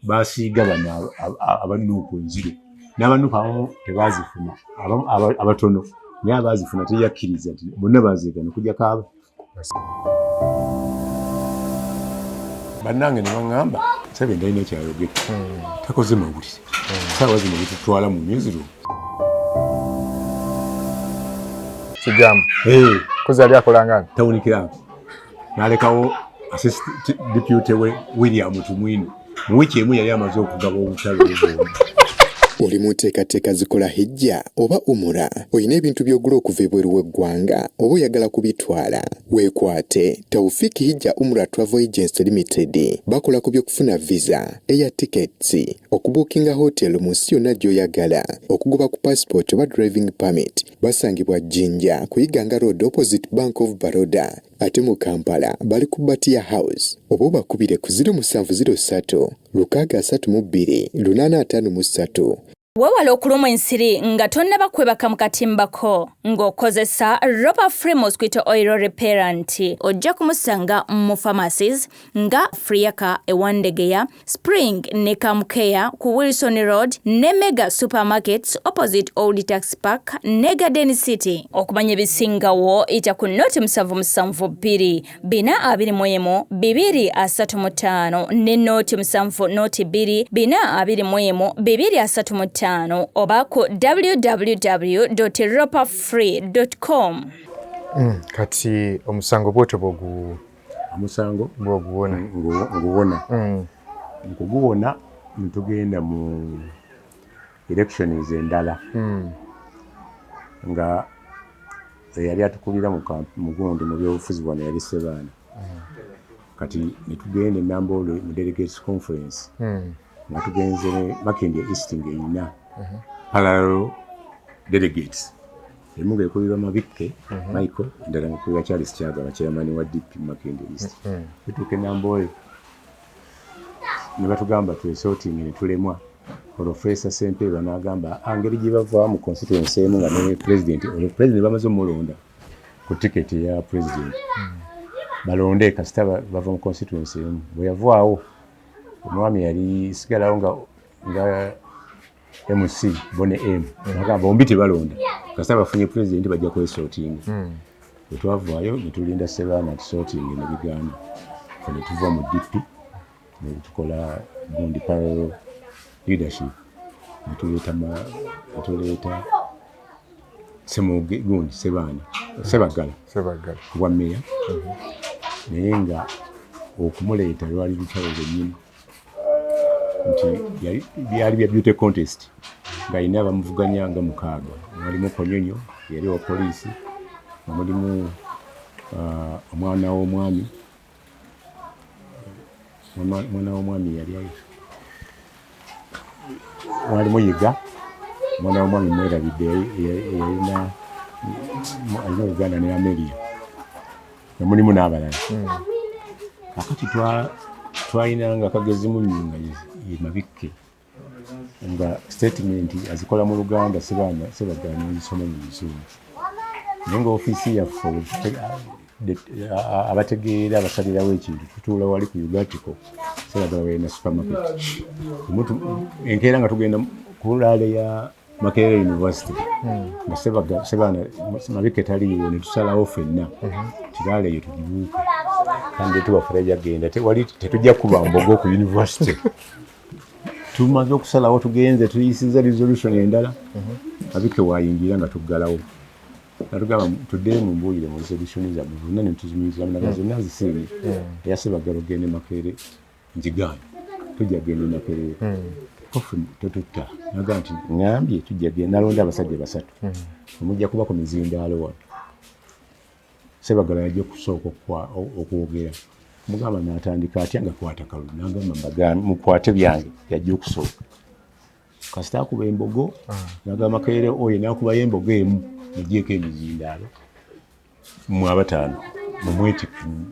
basiiga bano abanuuku enziro n'abanuuku abamu tebazifuna abatono naye abazifuna teyakkiriza nti bonna bazeegana okujja kaaba bannange ne baŋŋamba Ssebe ndalina ekyayogera takoze mawulire saawa zino bitutwala mu newsroom kijambo kozi ali akolanga tawunikiranga n'alekawo assistant deputy we William Tumwino mu wiiki emu yali amaze okugaba obutale oli mu nteekateeka zikola hijja oba umura olina ebintu by'ogula okuva ebweru w'eggwanga oba oyagala kubitwala weekwate Tawfik Hijja Umrah Travel Agency Limited bakola ku by'okufuna visa air tickets okubuukinga hotel mu nsi yonna gy'oyagala okugoba ku passport oba driving permit basangibwa Jinja ku Iganga Road opposite Bank of Baroda ate mu Kampala bali ku Batia House oba bakubire ku 0703 632 853 Wewala okulumwa ensiri nga tonnaba kwebaka mu katimbako ng'okozesa Ropa Free Mosquito Oil Repellent ojja kumusanga mu pharmacies nga Friaka ewandegeya Spring ne Kamkeya ku Wilson Road ne Mega Supermarkets opposite Old Tax Park ne Garden City. Okumanya ebisingawo ita ku noti 772 421 235 ne noti 7 noti 2 421 235 oba ku www.ropafree.com. Kati omusango bwote omusango bwoguwona nkuguwona ntugenda mu elections endala nga yali atukulira mu gundi mu byobufuzi bwana yali Ssebaana kati netugenda enambolo mu delegates conference nga tugenze Makindye East ng'eyina parallel delegates emu ng'ekulirwa Mabikke Michael endala ng'ekulirwa Charles Kyagala chairman wa DP Makindye East tutuuka enambolo ne batugamba twesorting ne tulemwa Professor Sempeba n'agamba angeri gye bava mu constituency emu nga ne president bamaze omulonda ku ticket ya president balonde kasita bava mu constituency emu bwe yavaawo omwami yali sigalawo nga MC bone M n'agamba bombi tebalonda kasita bafunye president bajja kwesorting twavaayo ne tulinda Ssebaana sorting ne biganda ne tuva mu DP ne tukola gundi parallel leadership ne tuleeta Semuge gundi Sebagala wa meya naye nga okumuleeta lwali lutalo lwennyini nti byali bya beauty contest nga ina abamuvuganya nga mukaaga mwalimu Konyonyo yali wa poliisi mulimu omwana w'omwami yali mwalimu Yiga mwana w'omwami Mwerabidde yalina Uganda ne Ameria mulimu n'abalala akati twayinanga akagezi mu nnyinga Mabikke nga statement azikola mu Luganda Sebagala n'ezisoma mu Luzungu naye nga ofiisi yaffe abategeera abasalirawo ekintu tutuula wali ku Ugatico Sebagala wena supermarket enkeera nga tugenda ku laale ya Makerere University nga Ssebaana Mabikke taliiwo ne tusalawo ffenna tiraale eyo tugibuuka kandi tubafera jagenda wali tetujja kuba mbogo ku university tumaze okusalawo tugenze tuyisiza resolution endala Mabikke wayingira nga tuggalawo natugamba tudde mu mbuulire mu resolution za buvuna ne tuzimiriza mu zonna zisemi eya Sebagala ogende Makerere njigaana tujja genda Makerere kofu tututta naga nti ngambye tujja genda nalonda abasajja basatu omujja kuba ku mizindaalo wano Sebagala yajja kusooka okwogera mugamba n'atandika atya nga kwata kalulu nagamba mukwate byange yajja okusooka kasita akuba embogo nagamba Makerere oyo n'akubayo embogo emu mugyeko emizindaalo mu abataano mumweti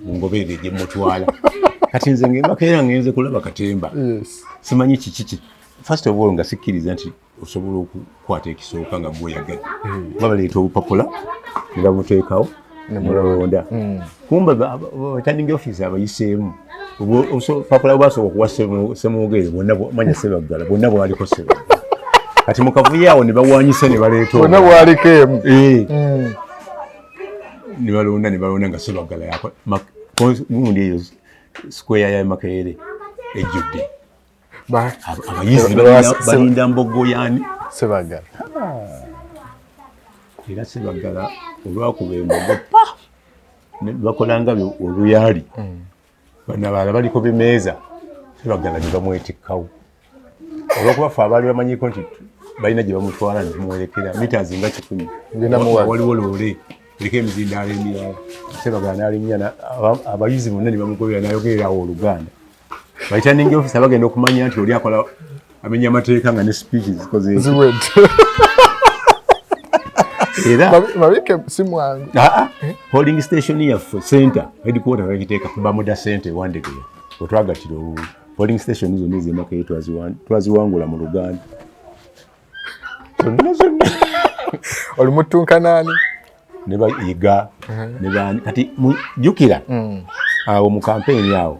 mungoberere gye mutwala kati nze Makerere ngenze kulaba katemba simanyi kiki first of all nga sikkiriza nti osobola okukwata ekisooka nga gweyagala babaleeta obupapula ne bamuteekawo mulonda kumba returning officer abayiseemu papula basobola okuwa Ssemwogere bonna manya Ssebaggala bonna bwaliko Ssebaggala kati mukavuyawo ne bawanyisa ne baleeta bonna bwaliko emu ne balonda nga Ssebaggala yako gundi eyo square ya Makerere ejjudde abayizi balinda mbogo yani Ssebaggala era Ssebaggala olwakuba embogo ne bakolanga oluyali bana baliko bimeeza Ssebaggala ne bamwetikkawo olwokuba fe abaali bamanyiko nti balina gye bamutwala ne tumuwerekera mitazi nga 10 waliwo loole eriko emizindaalo emirala Ssebaggala n'alinnya abayizi bonna ne bamugobera n'ayogererawo Oluganda bayitaningi ofisa bagenda okumanya nti oli akola amenya amateeka nga ne speeches zikoze era mabike simwangu holding station yaffe center headquarter bagiteeka ku Bamuda Center wandege otwagatira holding station zonna ez'Emakerere twaziwangula mu Luganda zonna olimutunka nani ne bayiga ne bani kati jukira awo mu campaign yawo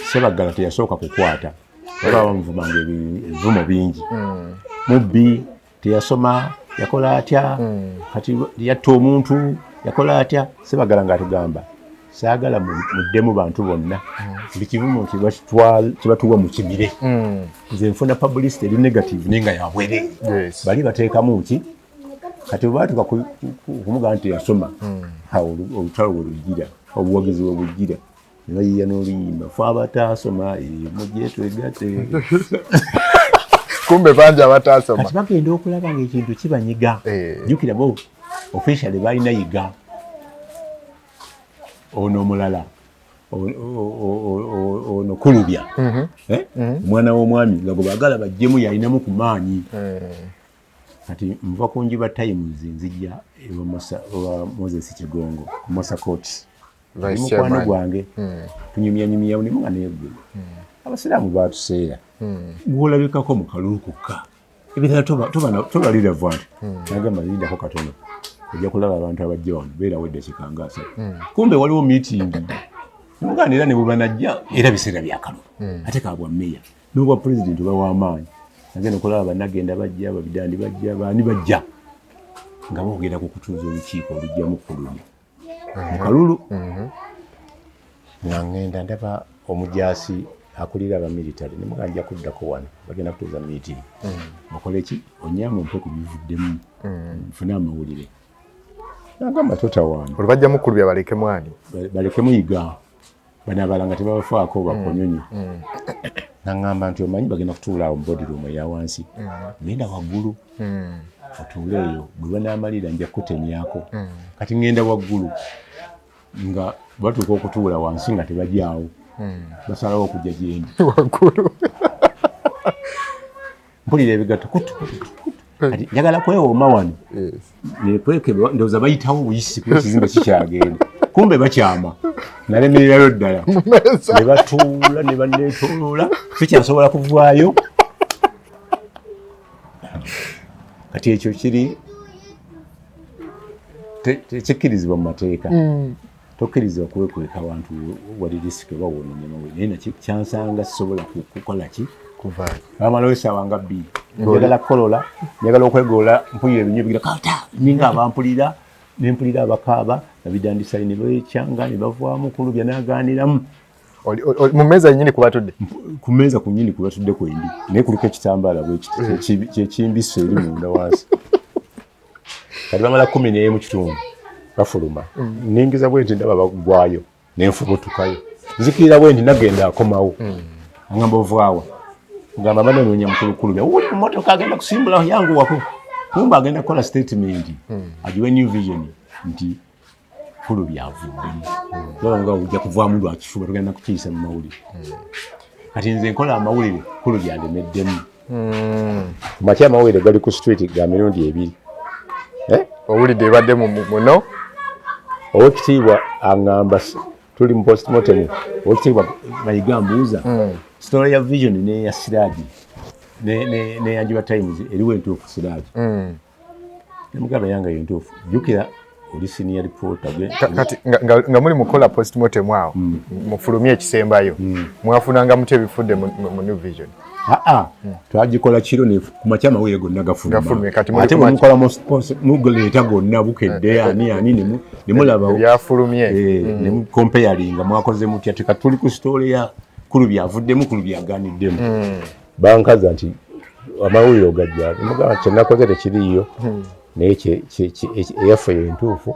Ssebaggala teyasooka kukwata baba bamuvumanga ebivumo bingi mubbi teyasoma yakola atya kati yatta omuntu yakola atya Ssebaggala ng'atugamba saagala muddemu bantu bonna buli kivumo kibatuwa mu kibire nze nfuna publicity eri negative nenga yabwereere bali bateekamu ki kati bwatuka kumugamba nti yasoma olutalo bwe lugira obuwagizi bwe bugira ne bayiya n'oluyimba fe abataasoma mujje twegatte kumbe bangi abatasoma kati bagenda okulaba ng'ekintu kibanyiga jjukira bo officially balina yiga ono omulala ono kulubya omwana w'omwami nga gwe baagala bajjemu yalinamu ku maanyi kati nva ku njiba times nzijja ewa Moses Kigongo ku Masakoti mukwano gwange tunyumyanyumya ne mwana yeggwe abasiraamu baatuseera gwolabikako mu kalulu kokka ebirala tobalira vantu nagamba lindako katono ojja kulaba abantu abajja wano beera wedde kikanga asatu kumbe waliwo meeting muganda era ne bubanajja era biseera byakalulu ate kabwa meya n'obwa president bawamaanyi nagenda okulaba bannagenda bajja babidandi bajja baani bajja nga boogera ku kutuuza olukiiko olujjamu kululu mu kalulu nga ngenda ndaba omujaasi akulira abamilitale ne muganda ajja kuddako wano bagenda kutuuza meeting okole ki onyama ompe ku bivuddemu nfune amawulire nagamba totawaana olubajjamu kulubya balekemu ani balekemu yiga bano abalala nga tebabafaako bakonyonyi naŋŋamba nti omanyi bagenda kutuula awo mu body room eya wansi ngenda waggulu otuule eyo bwe banaamalira nja kutemyako kati ŋŋenda waggulu nga batuuka okutuula wansi nga tebajjaawo basalawo okujja gyendi waggulu mpulira ebigatto kutu kati njagala kwewooma wano nekwekebwa ndowooza bayitawo obuyisi kuba ekizimbe kikyagenda kumbe bakyama nalemererayo ddala ne batuula ne banneetooloola sikyasobola kuvaayo kati ekyo kiri tekikkirizibwa mu mateeka tokkirizibwa kuwekweka abantu wali risiki oba woononyemawe naye nakyansanga sisobola kukola ki kuvaayo amala esaawa nga bbiri njagala kukolola njagala okwegoola mpulira ebinywa bigira kata ninga abampulira nempulira abakaaba nabidandisali ne beekyanga ne bavaamu kulubya n'agaaniramu mu mmeeza yennyini kubatudde ku mmeeza ku nnyini kubatudde kwendi naye kuliko ekitambaala kyekimbiso eri munda wansi kati bamala 11 mu kitundu bafuluma ningiza bwe nti ndaba bagwayo nenfubutukayo nzikirira bwe nti nagenda akomawo angamba ovaawa ngamba bananoonya mukulukulubya uli mu mmotoka agenda kusimbula yangu wako kumba agenda kukola statement agiwe new vision nti kulu byavuddemu nga ojja kuvaamu lwakifuba tugenda kukiisa mu mawulire kati nze nkola amawulire kulu byalemeddemu kumakya amawulire gali ku street ga mirundi 2 owulidde ebadde muno owekitiibwa aŋŋamba tuli mu postmortem owekitiibwa mayiga mbuuza story ya vision neya Siraje neyanjiba times eriwo entuufu Siraje nemugamba yange yentuufu jjukira oli senior reporter kati nga muli mukola postmortem awo mufulumye ekisembayo mwafunanga mutya ebifudde mu New Vision? twagikola kiro ne kumakya amawulire gonna gafuluma ate mukola mugoleeta gonna bukedde ani ne mulaba byafulumye ne mukompeyalinga mwakoze mutya teka tuli ku story ya kulu byavuddemu kulu byaganiddemu bankaza nti amawulire ogajja mugamba kyenakoze tekiriiyo naye eyaffe yentuufu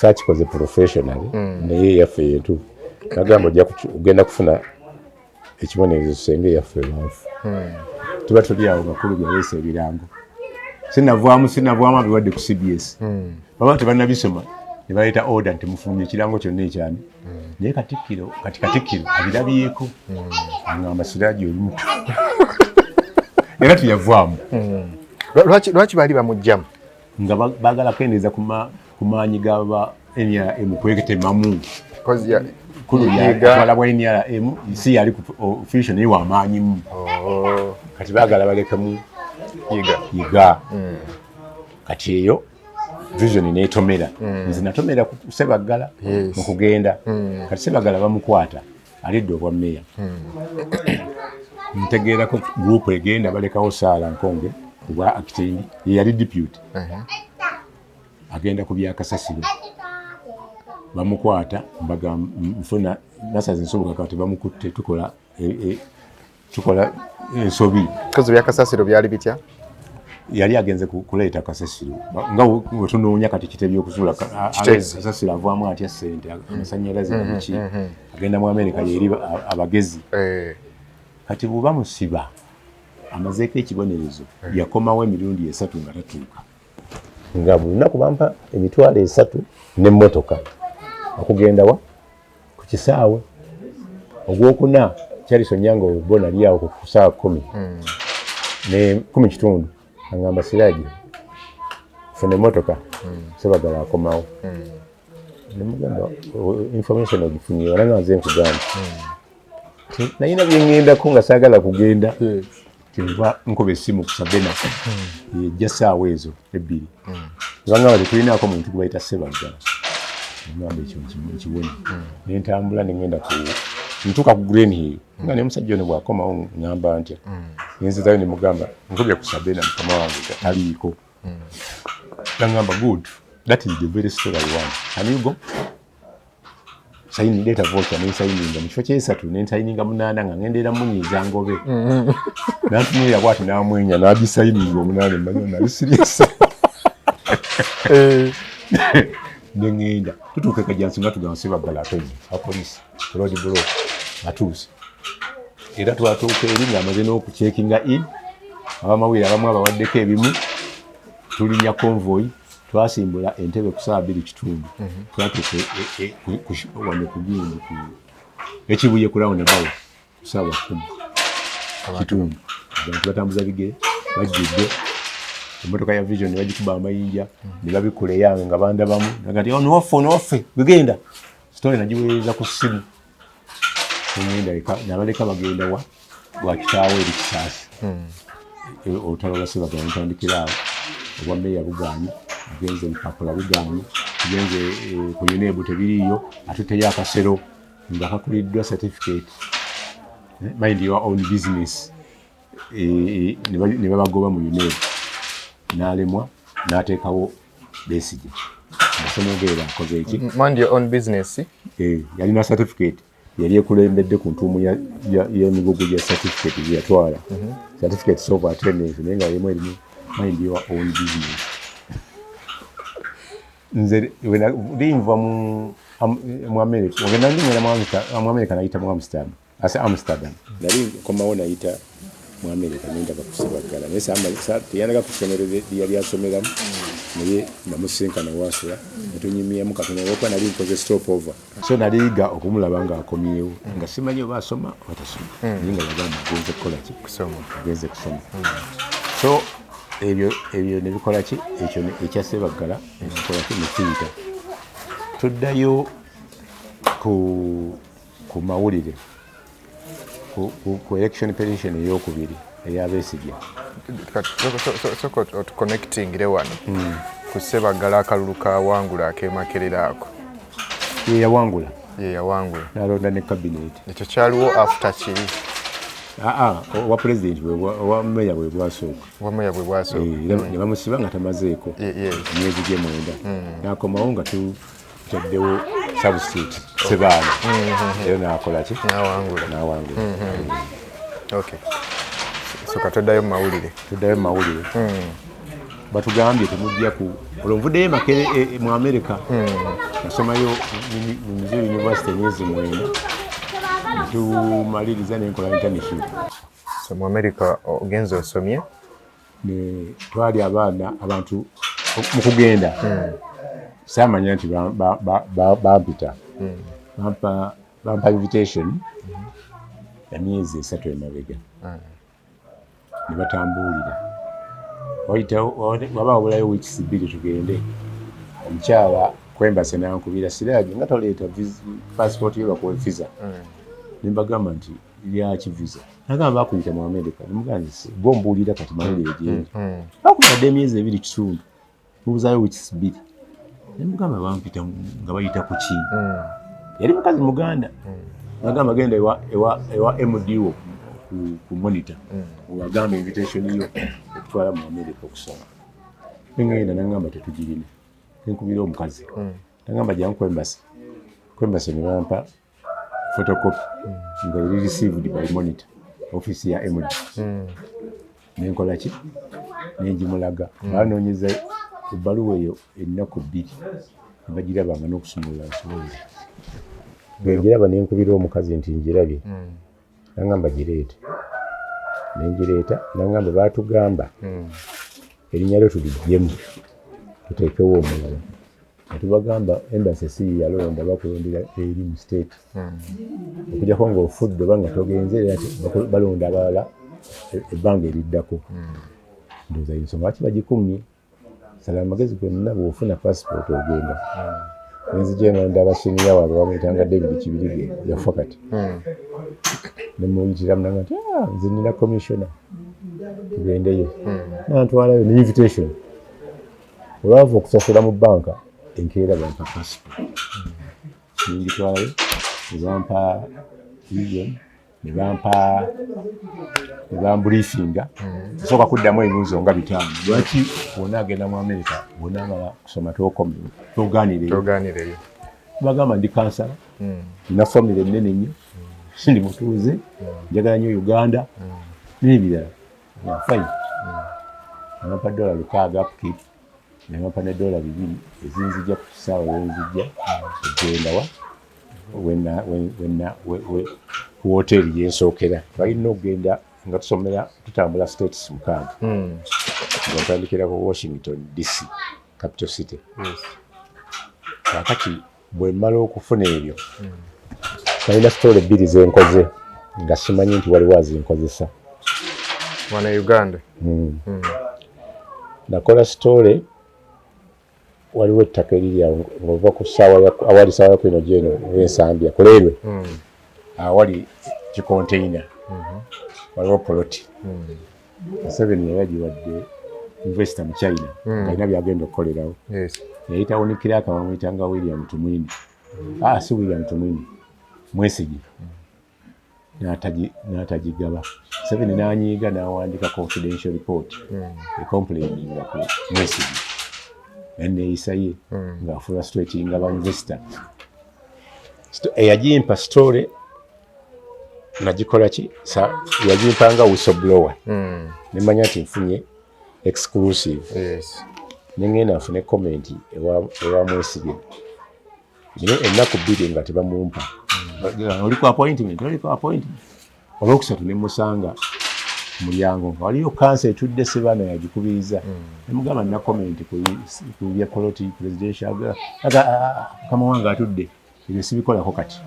saakikoze professionally naye eyaffe yentuufu nagamba ogenda kufuna ekibonerezo senge yaffe banfu tuba tuli awo bakulu byaleesa ebirango sinavaamu abiwadde ku CBS baba tebannabisoma ne baleeta order nti mufulumye ekirango kyonna ekyani naye katikkiro abirabyeko aŋŋamba Siraje oli muto era tuyavaamu lwaki baali bamugjamu nga baagala kendeeza ku maanyi gaba NRM kweketemamu kuluyatwala bwa NRM si yali ku official naye wamaanyimu kati baagala balekemu yiga kati eyo vision neetomera nze natomera ku Ssebaggala mu kugenda kati Ssebaggala bamukwata alidde obwa meya ntegeerako group egenda balekawo Saala Nkonge obwa acting yali deputy agenda ku byakasasiro bamukwata mbaga mfuna nasaze nsoboka kati bamukutte tukola ensobi kozi byakasasiro byali bitya yali agenze kuleeta kasasiro nga wetunoonya kati kitebyo okuzula kasasiro avaamu atya sente amasanyalaze naki agenda mu America yeri abagezi kati buba musiba amazeeko ekibonerezo yakomawo emirundi 3 nga tatuuka nga bulunaku bampa emitwalo 3 n'emmotoka okugenda wa ku kisaawe ogwokuna Charles Nyango bonna ali awo ku saa 10 ne 10 kitundu angamba Siraje fune motoka Ssebaggala akomawo nemugamba information ogifunye wala nze nkugamba nayina byengendako nga saagala kugenda kiva nkobe essimu ku Ssebaana jasaawa ezo ebbiri bangamba tetulinako muntu gwe bayita Ssebaggala ngamba ekyo nkibone nentambula nengenda ntuuka ku Green Hill nga ne musajja ono bwakomawo ngamba ntya nzizayo nemugamba nkubye ku Ssebaana mukama wange taliiko ngamba good that is the very story I want can you go sayini data voucher ne sayininga mu kifo ky'esatu ne sayininga munaana nga ngendeera munyiiza ngobe nantumira bwati namwenya nagisayininga omunaana mmanyi nali serious nengenda tutuuka Kajansi nga tugamba Ssebaggala atonye apoliisi road block atuuse era twatuuka eri ng'amaze n'okucekinga in abamawulire abamu abawaddeko ebimu tulinnya convoy twasimbula entebe ku saa 2 kitundu twatuuka wano ku Gindi ekibuye ku round about ku saa 10 kitundu abantu batambuza bigere bajjudde emmotoka ya Vision bagikuba amayinja ne babikula eyange nga bandabamu nagati ono waffe bigenda story nagiweereza ku ssimu nabaleka bagenda wa kitaawe eri Kisaasi olutalo lwa Ssebaggala ntandikira awo obwa meya bugaanyi agenze Mpapula bugaanyi agenze ku UNEB tebiriiyo atuteyo akasero nga kakuliddwa certificate mind your own business ne babagoba mu UNEB n'alemwa n'ateekawo Besigye Nasemogeera akoze eki mind your own business yalina certificate yali ekulembedde ku ntuumu y'emigugu gya certificate gye yatwala certificate sober attendance naye nga yemu erimu mind your own business nze linva mu America ogenda ndimera mu America nayita mu Amsterdam nali komawo nayita mu America nendaba ku Ssebaggala naye teyanaga ku ssomero lyali asomeramu naye namusinkana wasula netunyumyamu katono olwokuba nali nkoze stopover so naliyiga okumulaba nga akomyewo nga simanyi oba asoma watasoma naye nga yagamba agenze kukolaki agenze kusoma so ebyo nebikola ki ekyo ekya Ssebaggala ekikola ki nekiyita tuddayo ku mawulire ku election petition ey'okubiri eya Besigye connecting wano ku Ssebaggala akalulu kawangula akemakerera ako ye yawangula nalonda ne cabinet ekyo kyaliwo after kiri wa president wa meya bwe bwasooka ne bamusiba nga tamazeeko emyezi gye 9 n'akomawo nga tutaddewo substitute Ssebaana era n'akola ki n'awangula. Okay, so katoddayo mu mawulire batugambye temujja ku olwonvuddeyo Makere mu America nasomayo mu Missouri University emyezi 9 tumaliriza nenkola internship. So mu America ogenza osomye twali abaana abantu mu kugenda saamanya nti bampita bampa invitation ya myezi 3 emabega ne batambuulira waba wabulayo weeks 2 tugende omukyala kwembase nankubira Siraje nga toleeta passport yo bakuwa visa nimbagamba nti lyaki visa nagamba bakuyita mu America nimuganzi bombuulira kati malire gyendi bakubadde emyezi 2 kitundu mubuzayo weeks 2 nimugamba bampita nga bayita ku ki yali mukazi muganda nagamba genda ewa MDO ku monitor wagamba invitation yo okutwala mu America okusoma ngenda nangamba tetugirina nkubira omukazi nagamba kwembase ne bampa photocopy nga received by monitor office ya MD nenkola ki nenjimulaga banonyeza ebbaluwa eyo ennaku 2 bagirabanga n'okusumulula nsobole bwengiraba nenkubira omukazi nti njirabye nangamba gireeta nengireeta nangamba batugamba erinnya lyo tulijjemu tuteekewo omulala netubagamba embassy si yalonda bakulondera eri mu state okujjako ng'ofudde oba nga togenze era balonda abalala ebbanga eriddako ndowooza ensonga lwaki bagikumye sala amagezi gonna bw'ofuna passport ogenda nenzija nonda abasiniya waabwe bamuyitanga David Kibirige yafa kati nemuyitiramu nanga nti nze nina commissioner tugendeyo nantwalayo ne invitation olwava okusasula mu banka enkeera bampa passport ningitwalayo nebampa region nebambriefinga nsooka kuddamu ebibuuzo nga 5 lwaki wona agenda mu America wona amala kusoma togaanireyo bagamba ndi kansala nina famire ennene nnyo ndi mutuuze njagala nnyo Uganda n'ebirala fine nampa $6 upkeep nampa ne $2 ezinzija ku kisaawa wenzijja ogenda ku hoteri yensookera balina okugenda nga tusomera tutambula states 6 nga ntandikira ku Washington DC capital city kakati bwe mmala okufuna ebyo balina story 2 zenkoze nga simanyi nti waliwo azinkozesa wana Uganda nakola story waliwo ettaka eriri awo ng'ova ku awali ssaawa yakwino gyeno w'ensambya kuleerwe awali kikonteina waliwo poloti Museveni yali agiwadde investor mu China alina byagenda okukolerawo yayitawo ne kiraka bamuyitanga William Tumwini si William Tumwini Mwesige n'atagigaba Museveni n'anyiiga n'awandiika confidential report ecomplaininga ku Mwesige neeyisa ye nga frustratinga bainvestor eyagimpa story nagikola ki yagimpanga whistleblower nemanya nti nfunye exclusive nengenda nfune comment ewa Mwesige ennaku 2 nga tebamumpa oliko appointment olwokusatu nemusanga mulyango waliyo kansa etudde Ssebaana yagikubiriza nemugamba nina comment ku bya poloti presidential kama wange atudde ebyo sibikolako kati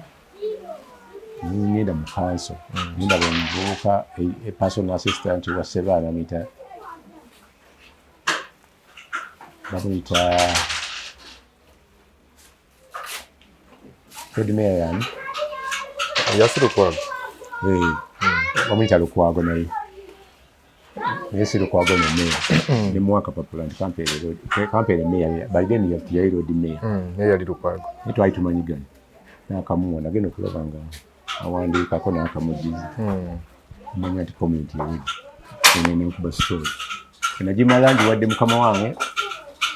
ngenda mu kanso ngenda bwemuvubuka personal assistant wa Ssebaana bamuyita Fredmeyan yasi Lukwago bamuyita Lukwago naye Yes, Lukwago Mayor, the Mwaka Papula and Campere Mayor, by then you have to Yairo the Mayor. Yali Lukwago. You try to Manigan. Now come on again, Okulabanga. I want the Kakona Kamudi. Many community in the story. And I Jimaland, what them come along.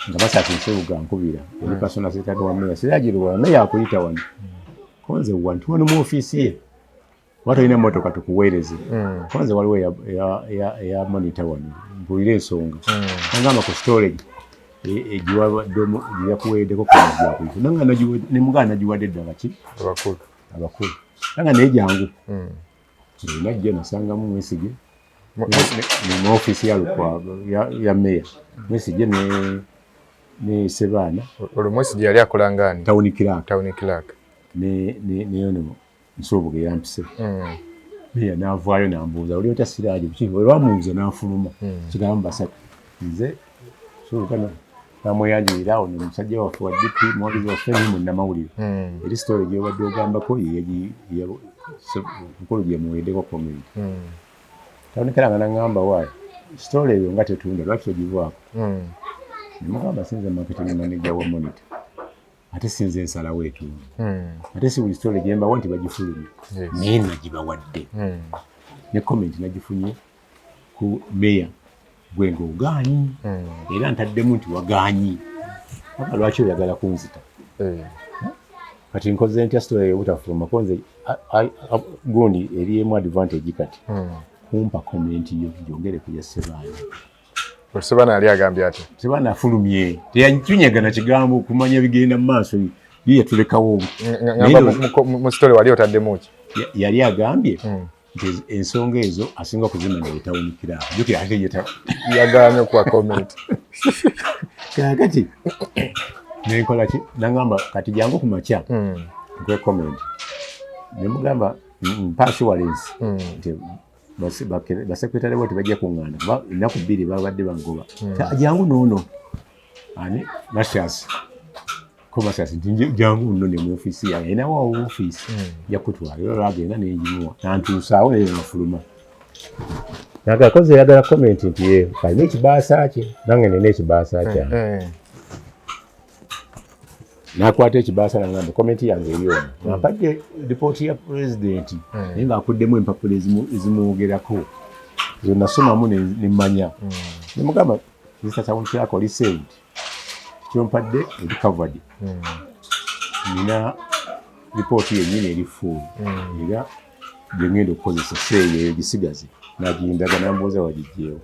The Basaki Suga and Kubira, the person as it had one mayor, Siraje, Mayor Kuita one. Kwanza one more office here. Watu ina motoka tukuweleze. Kwanza waliwe ya monitor wano. Mbuile nsonga. Ngama ku storage. Ejiwa domo ya kuwede ko kwa kuifu. Nanga najiwa ne mugana najiwa dedda baki. Abakulu. Nanga nejangu. Najje nasanga mu MWESIGE. Ni office ya Lukwa ya mayor. MWESIGE ne Ssebaana. MWESIGE yali akola ngani? Town clerk. Ne yono. Nsoboge yampise. Meya navaayo nambuuza oli ota Siraje kuki olwamuuza n'afuluma. Kigamba basatu. Nze sobukana namweyanjirira awo n'omusajja waffe wa DP mwagizi waffe mu namawulire. Eri story gye wadde ogambako mukulu gye muweddeko comment. Tabonekeranga n'angamba waayo story eyo nga tetunda lwaki ogivaako. Nemugamba sinze marketing manager wa Monitor. Ate sinze ensala wetu. Ate si buli story gyemba wanti bagifulumye. Naye nagibawadde. Ne comment nagifunye ku mayor gwengo oganyi. Era ntaddemu nti waganyi. Aba lwaki oyagala kunzita. Kati nkoze ntya story obutafuluma konze gundi eriemu advantage kati. Kumpa comment yo gyongere ku ya Ssebaana. Ssebaana ali agambye ati. Ssebaana afulumye. Teyanjunyagana kigambo kumanya bigenda mu maaso ye tulekawo. Ngamba mu story wali otaddemu ki? Yali agambye nti ensonga ezo asinga kuzimanya etawunikira. Jukira ate yeta yagambye kwa comment. Kati nenkola ki nangamba kati jangu ku makya. Kwe comment. Nemugamba mpassuarance. Basekretari boti bajja kungana inaku bbiri babadde bangoba jangu nono ani mashas ko mashas jangu nono mu office ya ina wa office ya kutwala yo ragenda nenjimuwa nantusaawo ne nafuluma naga koze yagala comment nti ye kalina ekibasaki nange nene ekibasaki nakwata ekibasa nangamba comment yange eriyo napadde report ya president nenga akuddemu empapula ezimwogerako zonna somamu nemanya nemugamba zisasawunti yako lisaved kyompadde recovered nina report yennyini eri full era gyengenda okukozesa seeyo gisigaze nagindaga nambuuza wagijjeewo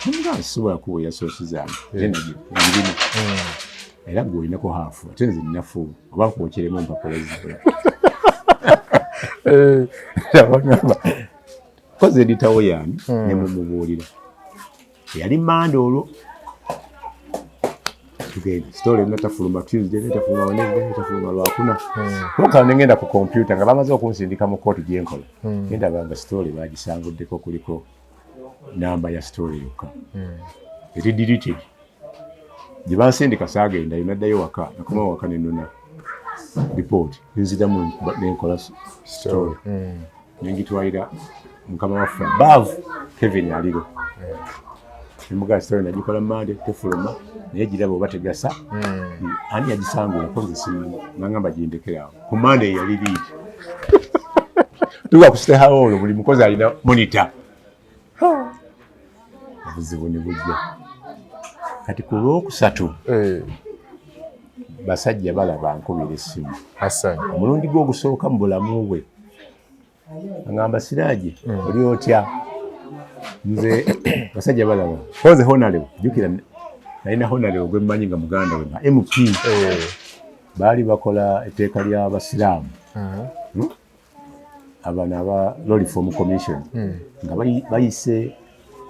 nemugamba sisobola kuweya soosi zange enagirimu era gwolinako hafu ate nze ninafu oba nkwokyeremu empapula ezikola koze editawo yani nemumubuulira yali mande olwo tugenda story natafuluma Tuesday natafuluma Wednesday natafuluma Lwakuna okala nengenda ku computer nga bamaze okunsindika mu kooti gyenkola ngenda banga story bagisanguddeko kuliko namba ya story yokka eri deleted Jibansindika sagenda yonaddayo waka nakoma waka nenona report nziramu nenkola story nengitwalira mukama waffe above Kevin aliro emuga story nagikola mande tefuluma naye giraba oba tegasa ani yagisangula koze simu nangamba gindekerawo ku mande yali lead tuwa kusite hawolo buli mukozi alina monitor obuzibu ne bujja kati ku Lwokusatu BASAJJABALABA nkubira essimu Hassana omulundi gwe ogusooka mu bulamu bwe angamba Siraje oli otya nze BASAJJABALABA koze honale jukira nalina honale gwe mmanyi nga muganda we nga MP baali bakola etteeka ly'abasiraamu abana aba Law Reform Commission nga bayise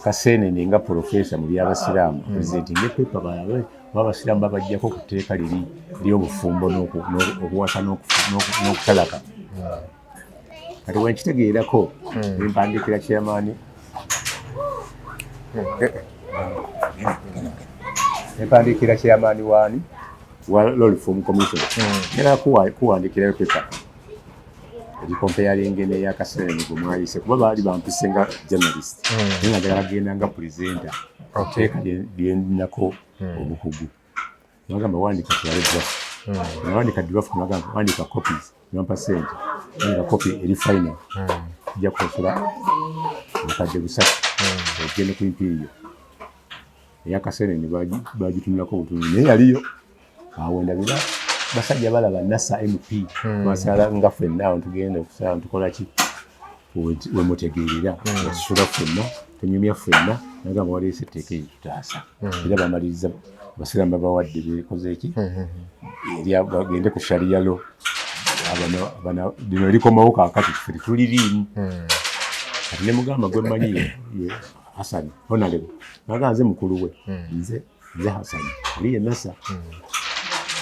Kasene nga professor mu by'abasiraamu president ngepepa bawe babasiraamu babajjako ku tteeka liri ly'obufumbo n'okuwasa n'okutalaka kati wenkitegeerako empandikira chairman empandikira chairman wa Law Reform Commission era kuwandikira pepa comparing neya Kassere gwe mwayise kuba baali bampise nga journalist nga bagenda nga presenter teeka lyendinako obukugu nagamba wandika tulale draft nawandika draft nagamba wandika copies nampa sente nga copy eri final ja kusula mukadde busatu ogende ku imperial eya Kassere ne bagitunulako obutundu naye yaliyo awo ndabira basajja balaba nasa MP masala nga ffenna tugenda okusala tukola ki we mutegeerera ekisula ffenna tunyumya ffenna nagamba waleese etteeka eyo tutaasa era bamaliriza basiramu babawadde bekoze eki eri bagende ku shaliyalo abano lino likomawo kaakati ffe tetuliriimu kati ne mugamba gwe mmanyi Hassana honorable naga nze mukulu we nze Hassana oli ye nasa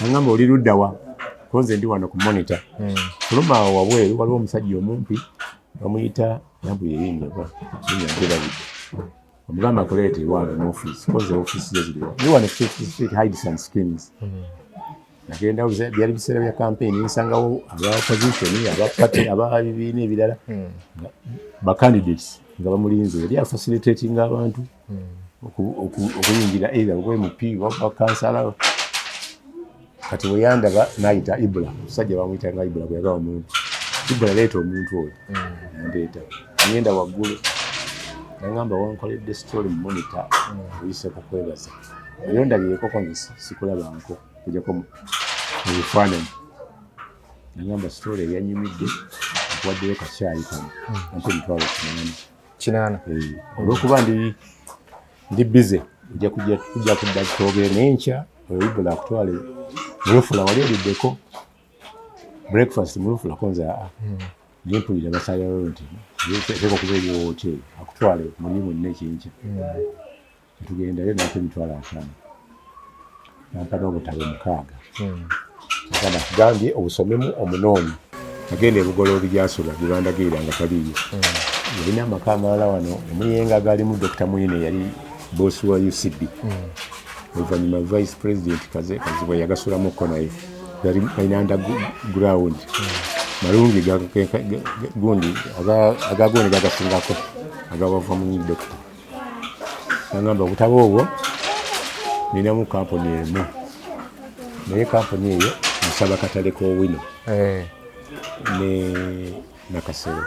nangamba oli ludda wa koze ndi wano ku monitor kuluma wabweru waliwo omusajja omumpi bamuyita nambu yeyinga omugamba akoleete ewange mu office koze office zeziliwo ndi wano street hides and schemes nagenda byali biseera bya campaign nsangawo aba opposition aba party aba bibiina ebirala ba candidates nga bamulinze yali facilitating abantu okuyingira either gwe MP wa bakansala kati weyandaba nayita Ibula musajja bamuyita nga Ibula bwe yagawa omuntu Ibula leeta omuntu oyo ndeeta ngenda waggulu nangamba wankoledde story mu monitor oyise kukwebaza eyo ndabyeko ko sikulabanko kujjako mu bifaananyi nangamba story eyanyumidde akuwaddeyo kakyayi kano ate emitwalo kinaana olwokuba ndi bize ojja kujja kudda kitogere n'enkya Ibula akutwale mulufula wali eriddeko breakfast mulufula konza nempulira basalawo nti teka okuba eri hotel akutwale mulimu nekinkya tugendayo nako emitwalo 5 nampana obutale 6 nakanda kugambye obusomemu omunoonyi agenda ebugolo byasula byebandagirira nga taliyo yalina amaka amalala wano omuyenga galimu Dr. Mwine yali boss wa UCB oluvannyuma vice president kazibwe yagasulamuko naye galina underground malungi gundi agagundi gagasingako agabava munyi dokita nangamba obutabo obwo ninamu kampuni emu naye kampuni eyo nsaba katale k'owino ne Kassere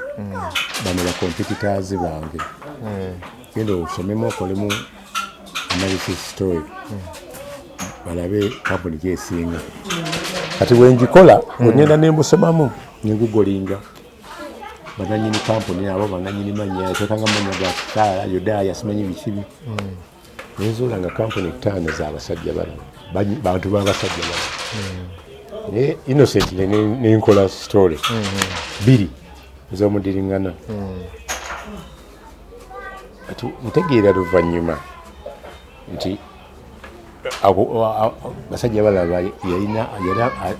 bano ba competitors bange genda osomemu okolemu analysis story balabe kampuni gyesinga kati wenjikola onyenda nembusomamu nengugolinga bananyini kampuni abo bananyini manya tekanga manya ga kala yodaya simanyi bikibi nenzola nga kampuni 5 za abasajja bantu babasajja ne innocent nenkola story 2 ezomudiringana ati mutegeera luvannyuma nti basajja balaba yalina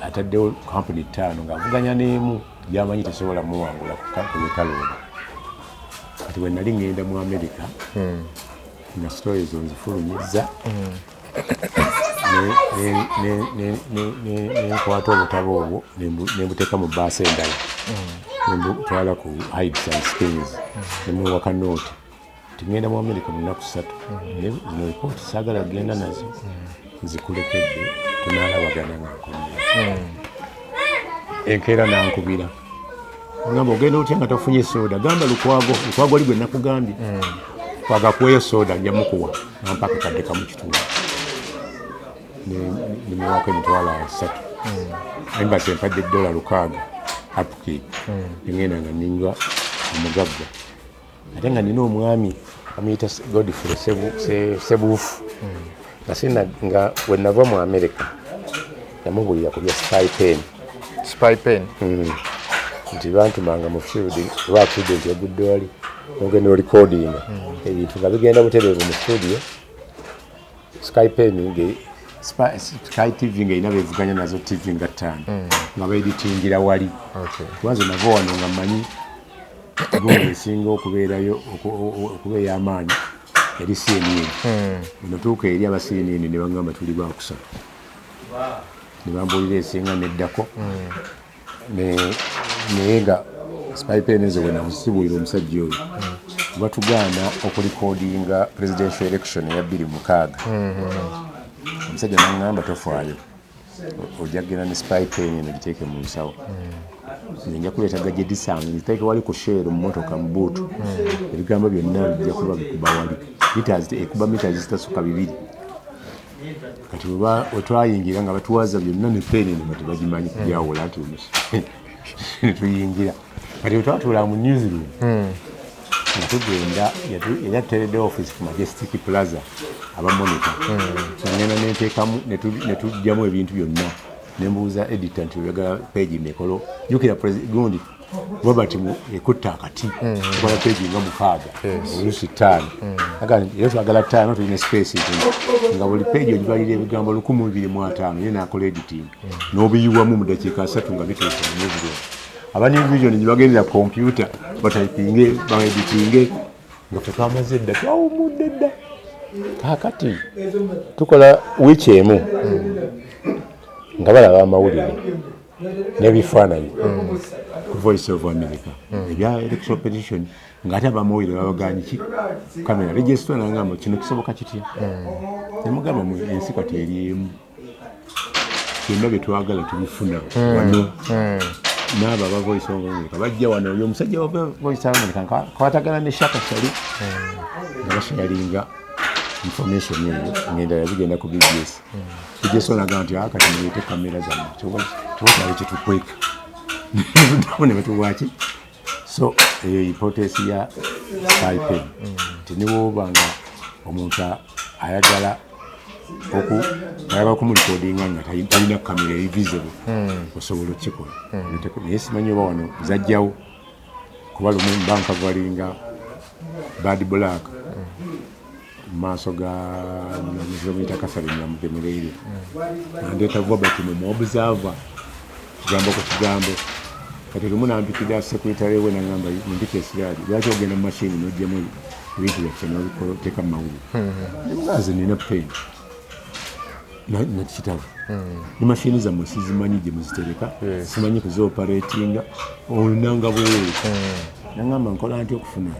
ataddewo kampuni 5 ng'avuganya n'emu gyamanyi tesobola muwangula ku kampuni kalooba kati we nali ngenda mu America nga story ezo nzifulumizza nenkwata obutabo obwo nembuteeka mu baasa endala nembutwala ku hides and schemes nemuwaka nooti tingenda mu America mu nnaku 3 zino ripoti saagala genda nazo nzikulekedde tunaalabagana nga nkomya enkeera nankubira ngamba ogenda otya nga tofunye soda gamba lukwago ligwe nakugambye kwaga kuweyo soda nja mukuwa nampaka kadde kamu kitundu nimuwako emitwalo 3 embasi empadde $6 upkeep engenda nga ninga omugagga ate nga nina omwami amuyita Godfrey Sebuufu nga wenava mu America namubulira ku bya spy pen nti bantumanga mu field lwa accident yagudde wali ogenda recording ebintu nga bigenda butereevu mu studio Sky TV nga ina bevuganya nazo TV nga 5 nga baeditingira wali kubanza nava wano nga mmanyi gundi esinga okubeerayo okubeeya amaanyi yali CNN notuuka eri aba CNN ne bagamba tuli bakusatu ne bambuulira esinga neddako naye nga spy pen ezo wena musibulira omusajja oyo batugaana okulikodinga presidential election ya 2006 omusajja n'aŋŋamba tofaayo ojja kugenda ne spy pen eno giteeke mu nsawo nja kuleeta gajedisange nziteeke wali ku sheero mu motoka mu buutu ebigambo byonna bijja kuba bikuba wali ekuba mita zitasukka 2 kati wetwayingira nga batuwaza byonna ne peni eno tebagimanyi kujawula nti netuyingira kati wetwatuula mu New Zealand nga tugenda yatteredde office ku Majestic Plaza abamonita ngenda nenteekamu netugjamu ebintu byonna nembuuza editor nti oyagala page mekolo jukira gundi Robert ekutta akati kola page nga 6 olusi 5 agandi yesu agala 5 tulina space nga buli page ogibalira ebigambo 1205 yena akola editing n'obiyiwamu mu dakiika 3 nga biteeka mu video abani vision njibagendera computer batayipinge baeditinge nga twamaze dda twawumudde dda kakati tukola wiiki emu nga balaba amawulire n'ebifaananyi ku Voice of America ebya election petition ng'ate abamawulire babaganye ki kamera register nangamba kino kisoboka kitya nemugamba mu ensi kati eri emu byonna bye twagala tubifuna wano n'abo aba Voice of America bajja wano oyo omusajja wa Voice of America kwatagana ne Shaka Shali nga basharinga information eyo ngenda bigenda ku BBS BBS onagamba nti kati mulete kamera zammwe tubotale kitukweka ne betuwaki so hypothesis ya spy nti niwoba nga omuntu ayagala okumulikodinga nga talina kamera eri visible osobola okukikola naye simanyi oba wano zajjawo kuba lumu mbanka valinga bad black maaso ga muzomita kasali namugemerere nandeta vuba kino muobserver kigambo ku kigambo kati lumu nampikira secretary we nangamba ndike Siraje lwaki ogenda mu machine nojjemu ebintu byaffe n'obiteeka mu mawulire nimugaze nina pen nakitabu ni mashini zammwe sizimanyi gye muzitereka simanyi kuzioperatinga olunanga bwereere nangamba nkola nti okufuna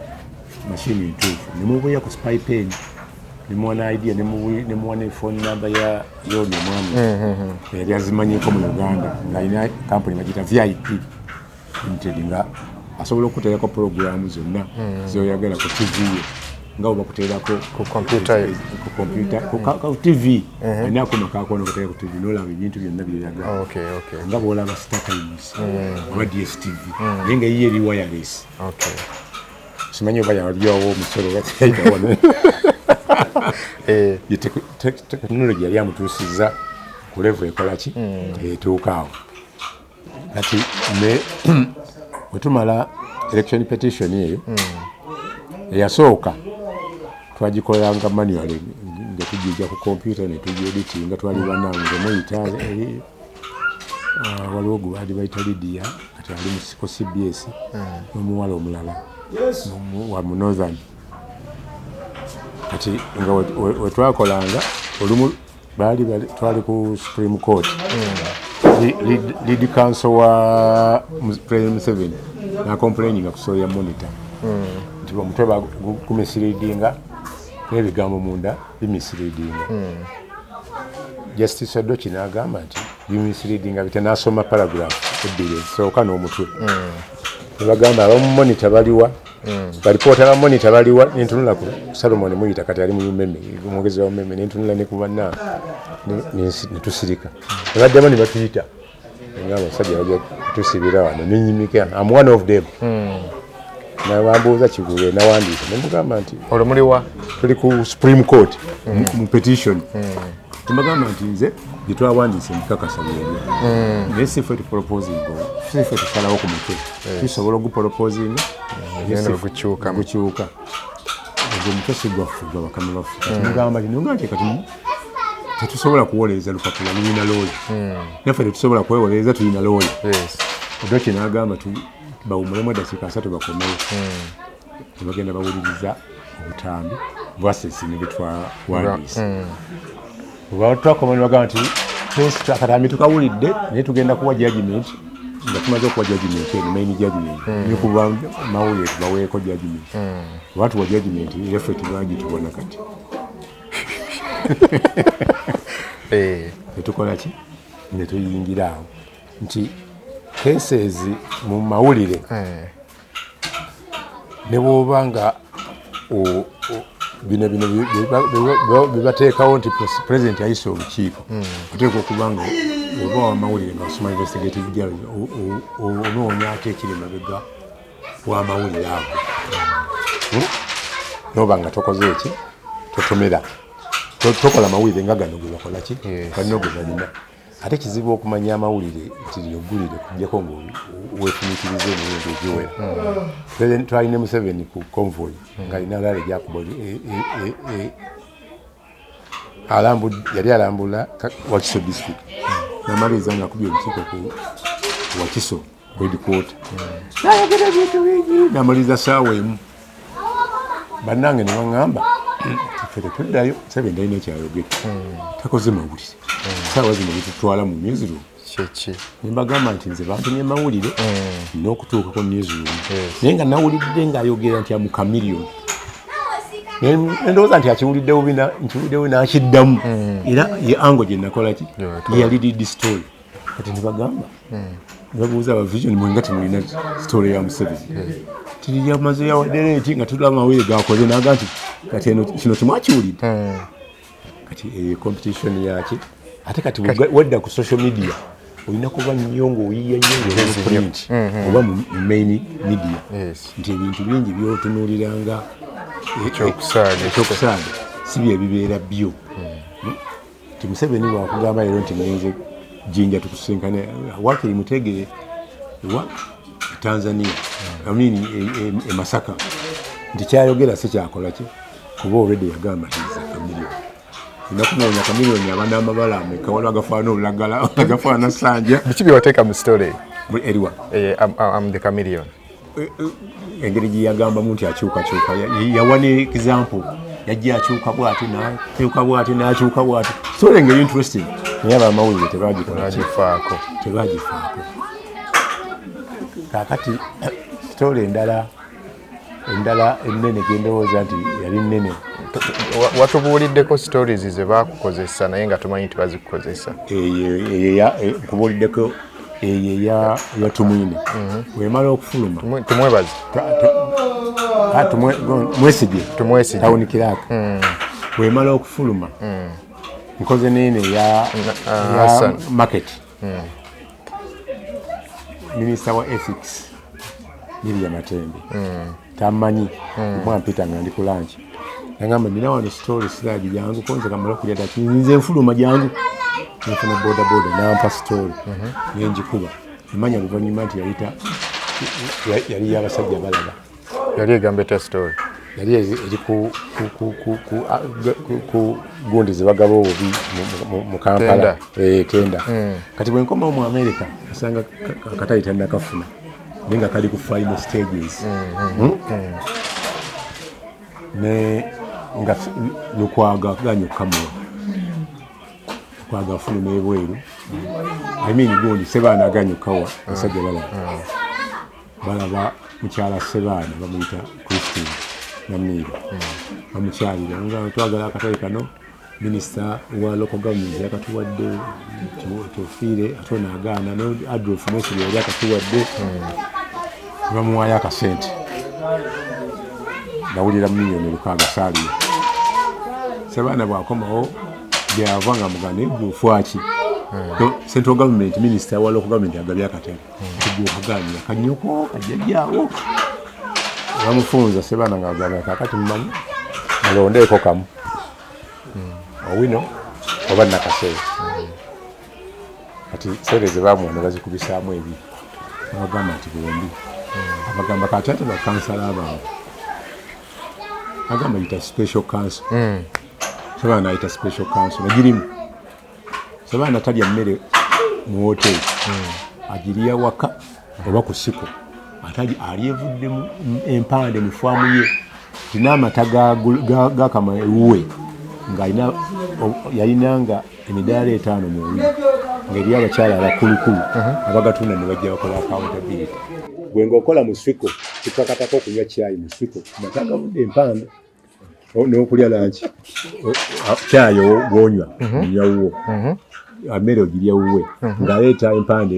mashini entuufu nemubuya ku spy pen nemuwana idea nemuwana phone number ya yoni omwami yali azimanyiko mu Uganda ng'alina kampuni bagita VIP limited nga asobola okuteerako programu zonna zoyagala ku TV nga oba kuteerako ku computer ku TV ayinako makakono kuteera ku TV n'olaba ebintu byonna byoyagala nga bw'olaba Star Times oba DSTV naye nga yiye eri wireless simanyi oba yalyawo omusolo batyaita wano tekinologi yali amutuusizza ku level ekola ki etuukaawo kati wetumala election petition eyo eyasooka twagikolanga manual nga tugijja ku computer ne tugiediting nga twali banamu ngemuyita waliwo gwe baali bayita Lydia kati ali mu CBS n'omuwala omulala wa mu Northern kati nga wetwakolanga olumu twali ku Supreme Court lead counsel wa President Museveni na complaining akusoya monitor nti omutwe bagumisleadinga n'ebigambo munda bimisleadinga Justice Adochi n'agamba nti bimisleadinga bitenasoma paragraph ebbiri ezisooka n'omutwe nebagamba abamumonitor baliwa balipota abamonitor baliwa nentunula ku Solomon Muyita kati ali mu umeme omwogezi wa umeme nentunula ne ku banna netusirika nebajjamu ne batuyita ngabo sajja bajja tusibira wano nenyimika I'm one of them nabambuuza kigule nawandiika nemugamba nti olumuliwa tuli ku Supreme Court mu petition tumagamba nti nze gitwawandiise mukakasa byeri naye sife tuproposing sife tusalawo ku mutwe tusobola oguproposing gukyuka ogwo mutwe sigwafuga bakama bafuga tumugamba nti nonga nti kati tetusobola kuwolereza lupapula lulina looya naffe tetusobola kwewolereza tulina looya Odoki n'agamba bawumulemu eddakiika 3 bakomeyo tebagenda bawuliriza obutambi versus ne bitwawandiise oba twakoma ne bagamba nti akatambi tukawulidde naye tugenda kuwa judgment nga tumaze okuwa judgment eno main judgment ne kuba mawulire tubaweeko judgment watu wa judgment efe tubagitubona kati netukola ki ne tuyingira awo nti cases mu mawulire ne bwoba nga bino bibateekawo nti president yayise olukiiko oteeka okuba nga oba wamawulire nga osoma investigative journal onoonya ate ekiri mabega wamawulire ago noba nga tokoze eki totomera tokola mawulire nga gano ge bakola ki balina ge balina ate kizibu okumanya amawulire nti yogulire kujjako weefumitiriza emirundi egiwera twalina Museveni ku convoy ng'alina laale gyakuba yali alambula Wakiso district namaliriza ng'akubye olukiiko ku Wakiso headquarter nayogera ebintu bingi namaliriza saawa emu bannange ne baŋŋamba ffe tetuddayo Museveni talina ekyayogera takoze mawulire saawa zino bitutwala mu newsroom nembagamba nti nze bantumye mawulire n'okutuukako newsroom naye nga nawulidde ng'ayogera nti amukamiliyoni ndowooza nti nkiwuliddewo n'akiddamu era ye ango gye nakola ki yali did story kati nebagamba nebabuuza aba vision mwenga temulina story ya Museveni tiyamaze yawaddere eti nga tulaba amawulire gakoze naga nti kati kino temwakiwulidde kati competition yaki ate kati wedda ku social media olina kuba nnyo ng'oyiya nnyo print oba mu main media nti ebintu bingi byotunuuliranga ekyokusaaga si bye bibeera byo nti Museveni wakugamba leero nti ngenze Jinja tukusinkane wakiri Mutegere wa Tanzania amini Masaka nti kyayogera si kyakola ki kuba already yagamba tiza kamiliyoni inakunoonya kamiliyoni abana amabala ameka waliwo agafaana olulagala agafaana Sanja biki byoteeka mu story eriwa am the chameleon engeri gye yagambamu nti akyukakyuka yawa ne example yajja akyuka bw'ati n'akyuka bw'ati n'akyuka bw'ati story engeri interesting naye abamawulire tebagifaako kaakati story endala ennene gendowooza nti yali nnene watubuuliddeko stories ze baakukozesa naye nga tumanyi nti bazikukozesa kubuuliddeko eyo eyatumwine wemala okufuluma tumwebaze mwesige tawuni kiraaka wemala okufuluma nkoze nene ya market minisita wa ethics Miriam Matembe tamanyi mwampita nga ndi ku lunch nagamba nina wano story Siraje jangu konze kamala kulya daki nze nfuluma jangu nfuna boda nampa story nenjikuba emanya luvannyuma nti yali y'abasajjabalaba yali egamba eta story yali eri ku gundi zebagaba obubi mu Kampala tenda kati bwenkoma mu America asanga akatali tannakafuna ninga kali ku final stages ne nga lukwaga ganyo kamuwa kwaga fuluma ebweru gundi Ssebaana ganyo kawa asajja balaba mukyala Ssebaana bamuyita Christine Namiro bamukyalira nga twagala akatale kano minisita wa local government yakatuwadde OTAFIIRE ate n'agaana ne ADOLF yali akatuwadde bamuwayo akasente nawulira miliyoni 6 saaliyo Ssebaana bwakomawo gyava nga muganda egufwaki central government minister wa local government agabye akatale kugukaganya kanyoko kajjajjaawo bamufunza Ssebaana ng'agamba kakati mumanyi mulondeeko kamu owino oba nakaseera kati seereze bamuwa ne bazikubisaamu ebiri abagamba nti bombi abagamba kati ate bakansala abantu agamba yita special council Ssebaana ayita special council agirimu Ssebaana talya mmere mu hoteli agiriya waka oba ku siko ate alyevuddemu empande mu faamu ye n'amata gakama ewuwe ng'alina yalinanga emidaala 5 mu wiki ngeri abakyala abakulukulu abagatunda ne bajja bakola accountability. Gwe ng'okola mu siko kikakatako okunywa caayi mu siko matanga budde empanda n'okulya lanki caayi wonywa onywa wuwo amere ogirya wuwe ng'aleeta empande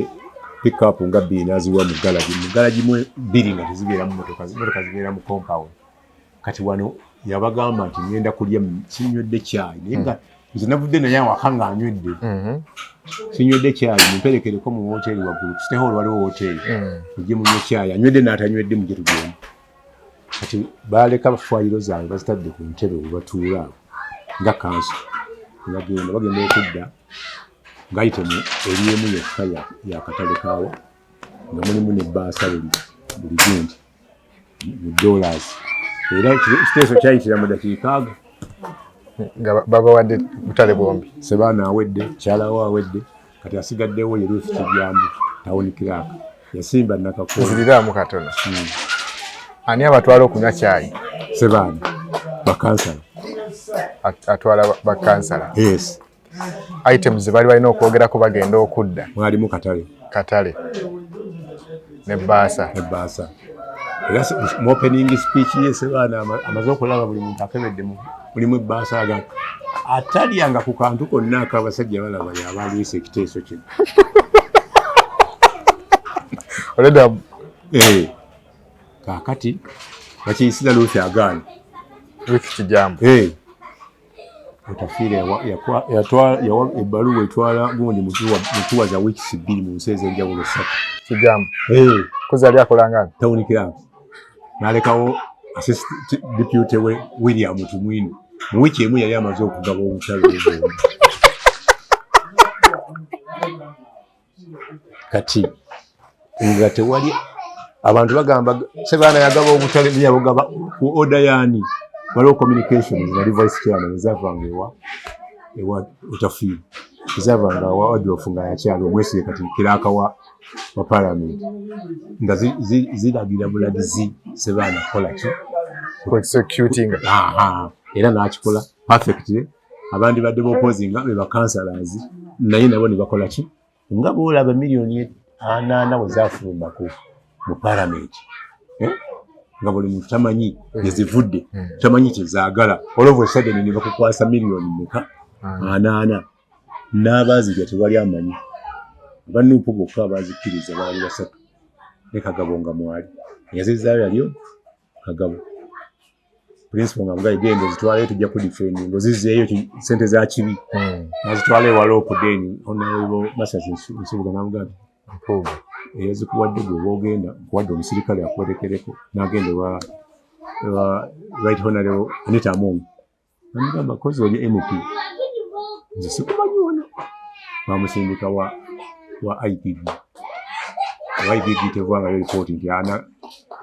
pick-up nga bbiri n'aziwa mu galagi mu bbiri nga tezibeera mu motoka zibeera mu compound. Kati wano yabagamba nti ngenda kulya sinywedde caayi naye nga nze navudde naye awaka nga anywedde sinywedde caayi mumperekereko mu woteeri waggulu tusiteho waliwo woteeri mujje munywe caayi anywedde n'atanywedde mujje tugenda. Kati baleka fayiro zaabwe bazitadde ku ntebe we batuula awo nga kanso bagenda okudda ng'ayitemu eriemu yokka ya katale kaawo nga mulimu ne baasa buli gundi mu dollars era ekiteeso kyayitira mu dakiika ago nga babawadde butale bombi. Ssebaana awedde kyalawo awedde kati asigaddewo ye Ruth Kijambu tawuni kiraka yasimba nakakulu ziriramu katono. Ani abatwala okunywa caayi? Ssebaana bakansala atwala bakansala. Yes. Items bali balina okwogerako bagenda okudda mwalimu katale ne baasa era mu opening speech ye Ssebaana amaze okulaba buli muntu akebedde mulimu ebbaasa aga atalyanga ku kantu konna ak'abasajja balaba yabaliisa ekiteeso kino. oleda kaakati bakiyisira Ruth agaana Ruth Kijambu OTAFIIRE yawa ebbaluwa etwala gundi mutuwa za weeks 2 mu nsi ez'enjawulo 3. Kijambu kozi ali akolanga tawuni kiraka n'alekawo assistant deputy we William Tumwino mu wiki emu yali amaze okugaba obutale. Kati nga tewali abantu bagamba Ssebaana yagaba obutale yabugaba ku order yani waliwo communications na vice chairman ezavanga ewa OTAFIIRE ezavanga wa ADOLF nga yakyali omwesige kati kiraka wa parliament nga ziragira bulagizi Ssebaana kola ki executing era n'akikola perfectly. Abandi badde b'opposinga be bakansalazi naye nabo ne bakola ki nga boolaba miliyoni 8 we zaafuluma mu parliament nga buli muntu tamanyi gezivudde tamanyi kyezaagala all of a sudden ne bakukwasa miliyoni meka 8 n'abaazirya tewali amanyi abanuupu bokka abaazikiriza baali 3 ne Kagabo nga mwali yazizaayo yaliyo Kagabo principal nga mgaye gendo zitwale tujja ku defending zizeeyo sente za kibi nazitwale walo okudeni onabo masaji nsubuga namuganda mpuga yazikuwadde bwogenda kuwadde omusirikale akwerekereko nagende wa right honorable Anita Amongi namugamba kozi oli MP nzisikumanyi ono bamusindika wa IPB tevanga report nti ana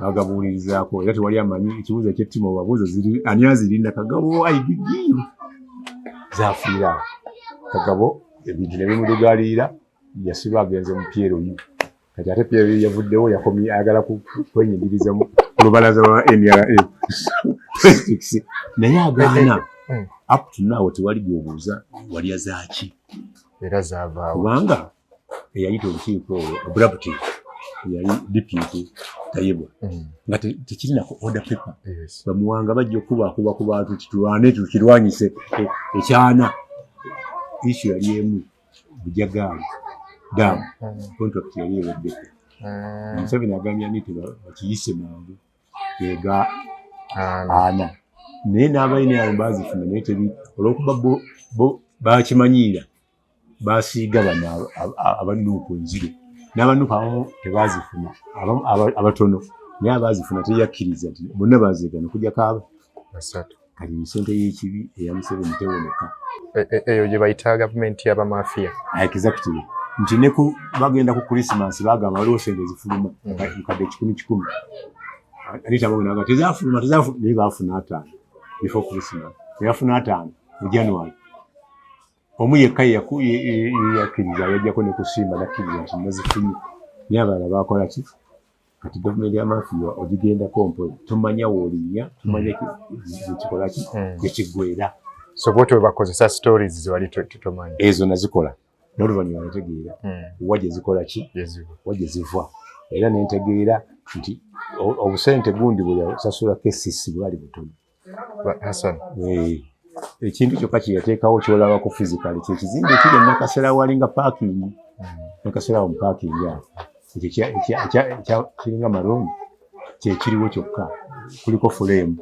agabuulirizaako era tewali amanyi ekibuuzo ekyettima obabuuzo ziri ani azirinda Kagabo IPB zafiira Kagabo ebintu ne bimudugaalira yasiba agenze mu Pierre kati ate Pierre yavuddewo yakomye ayagala kwenyigiriza mu lubalaza lwa NRA naye agaana up to now tewali gyobuuza wali azaaki era zaavaawo kubanga eyayita olukiiko abruptly yali deputy Tayibwa nga tekirinako order paper bamuwanga bajja okuba ku bantu kitulwane tukirwanyise ekyana issue yali emu bujagaali damu contract yali eweddeko Museveni agambye nti bakiyise mangu ega ana naye n'abalina abo baazifuna naye teri olw'okuba bo bakimanyiira baasiiga bano abanuuku enzire n'abanuuku abamu tebaazifuna abatono naye abaazifuna teyakkiriza nti bonna baazeegana okujja kaaba 3 kati sente y'ekibi eya Museveni tewoneka eyo gye bayita gavumenti y'abamafiya exactly nti ne bagenda ku Christmas bagamba waliwo sente zifuluma mukadde 10 Anita Amongi n'agamba tezaafuluma naye baafuna 5 before Christmas yafuna 5 mu January omu yekka yakkiriza yajjako ne kusimba nakkiriza nti nazifunye naye abalala baakola ki kati gavumenti y'amafiya ogigendako mpola tomanya woolinya tomanya kikola ki kyekiggwera so bwotyo bwe bakozesa stories zewali tutomanyi ezo nazikola n'oluvannyuma nategeera wajje zikola ki wajje ziva era nentegeera nti obusente gundi bwe yasasula kesisi bwali butono Hassana ekintu kyokka kye yateekawo kyolabako physically kyekizimbe kiri nakasera walinga parking nakasera mu parking awo ekyo kiringa malungi kyekiriwo kyokka kuliko fulemu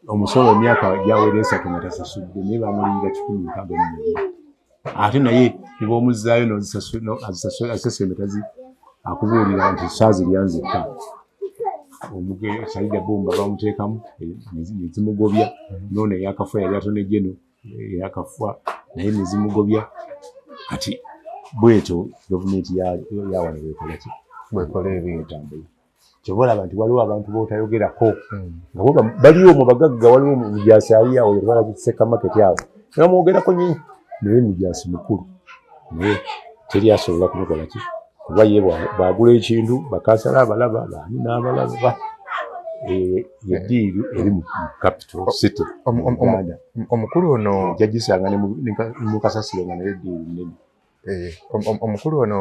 omusolo emyaka gyawera 3 nga tasasudde naye bamulinga 162 ate naye nibaomuzaayo azisasula metazi akubuulira nti saazi lyanzikka omugere salida bomba bamuteekamu nezimugobya nono eyakafa yali atonejeno eyakafa naye nezimugobya kati bwetyo gavumenti yawano bwekola ebintambula kyobola abantu waliwo abantu botayogerako nga baliwo mu bagagga waliwo mujaasi ali awo yetwala kiseka market awo namwogerako nyo naye mujaasi mukulu naye teri asobola kumukola ki kuba ye bwagula ekintu bakansala abalaba bani n'abalaba yeddiiru eri mu capital city omukulu ono jagisanga mu kasasiro nga naye eddiiru nnene omukulu ono